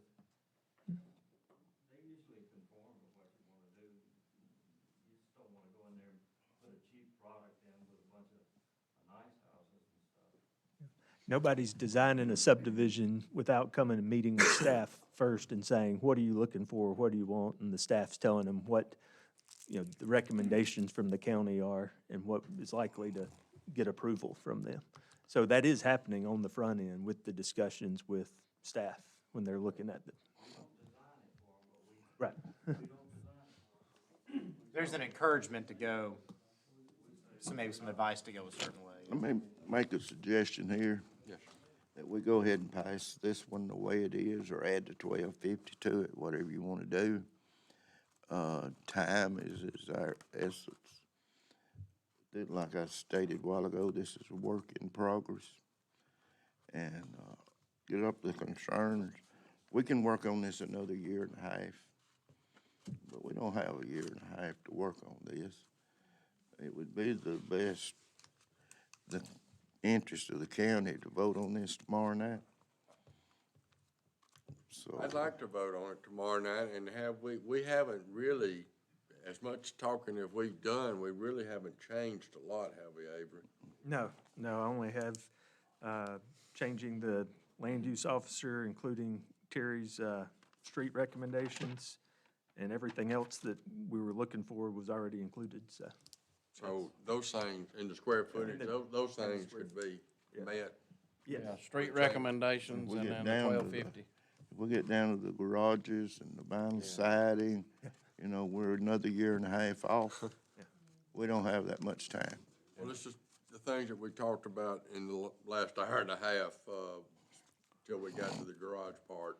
they usually conform with what you wanna do. You just don't wanna go in there and put a cheap product in with a bunch of nice houses and stuff. Nobody's designing a subdivision without coming and meeting with staff first and saying, what are you looking for, what do you want? And the staff's telling them what, you know, the recommendations from the county are and what is likely to get approval from them. So that is happening on the front end with the discussions with staff when they're looking at it. Right. There's an encouragement to go, so maybe some advice to go a certain way. Let me make a suggestion here. Yes. That we go ahead and pass this one the way it is, or add the 1250 to it, whatever you want to do. Time is our essence. Like I stated a while ago, this is a work in progress. And get up the concerns. We can work on this another year and a half, but we don't have a year and a half to work on this. It would be the best, the interest of the county to vote on this tomorrow night. So I'd like to vote on it tomorrow night, and we haven't really, as much talking as we've done, we really haven't changed a lot, have we, Avery? No, I only have changing the land use officer, including Terry's street recommendations, and everything else that we were looking for was already included, so. So those things, in the square footage, those things could be met. Yeah. Street recommendations We and get then the down to the- 1250. If we get down to the garages and the vinyl siding, you know, we're another year and a half off. We don't have that much time. Well, this is the things that we talked about in the last hour and a half, till we got to the garage part.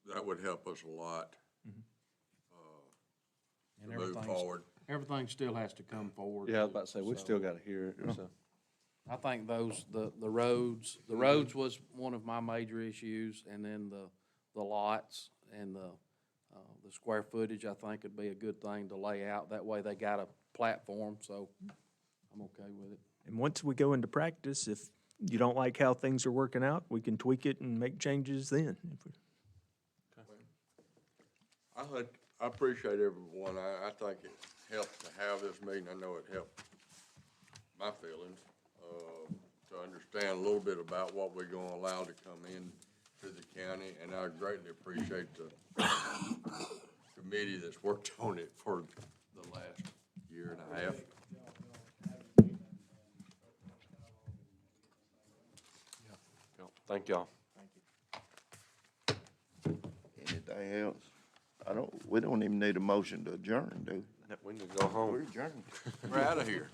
That would help us a lot, And to move everything's- forward. Everything still has to come forward. Yeah, I was about to say, we still gotta hear it, so. I think the roads was one of my major issues, and then the lots and the square footage, I think would be a good thing to lay out. That way they got a platform, so I'm okay with it. And once we go into practice, if you don't like how things are working out, we can tweak it and make changes then. I appreciate everyone. I think it helped to have this meeting. I know it helped my feelings, to understand a little bit about what we're gonna allow to come in to the county, and I greatly appreciate the committee that's worked on it for the last year and a half. Thank y'all. Anything else? We don't even need a motion to adjourn, do we? We need to go home. We're adjourned. We're out of here.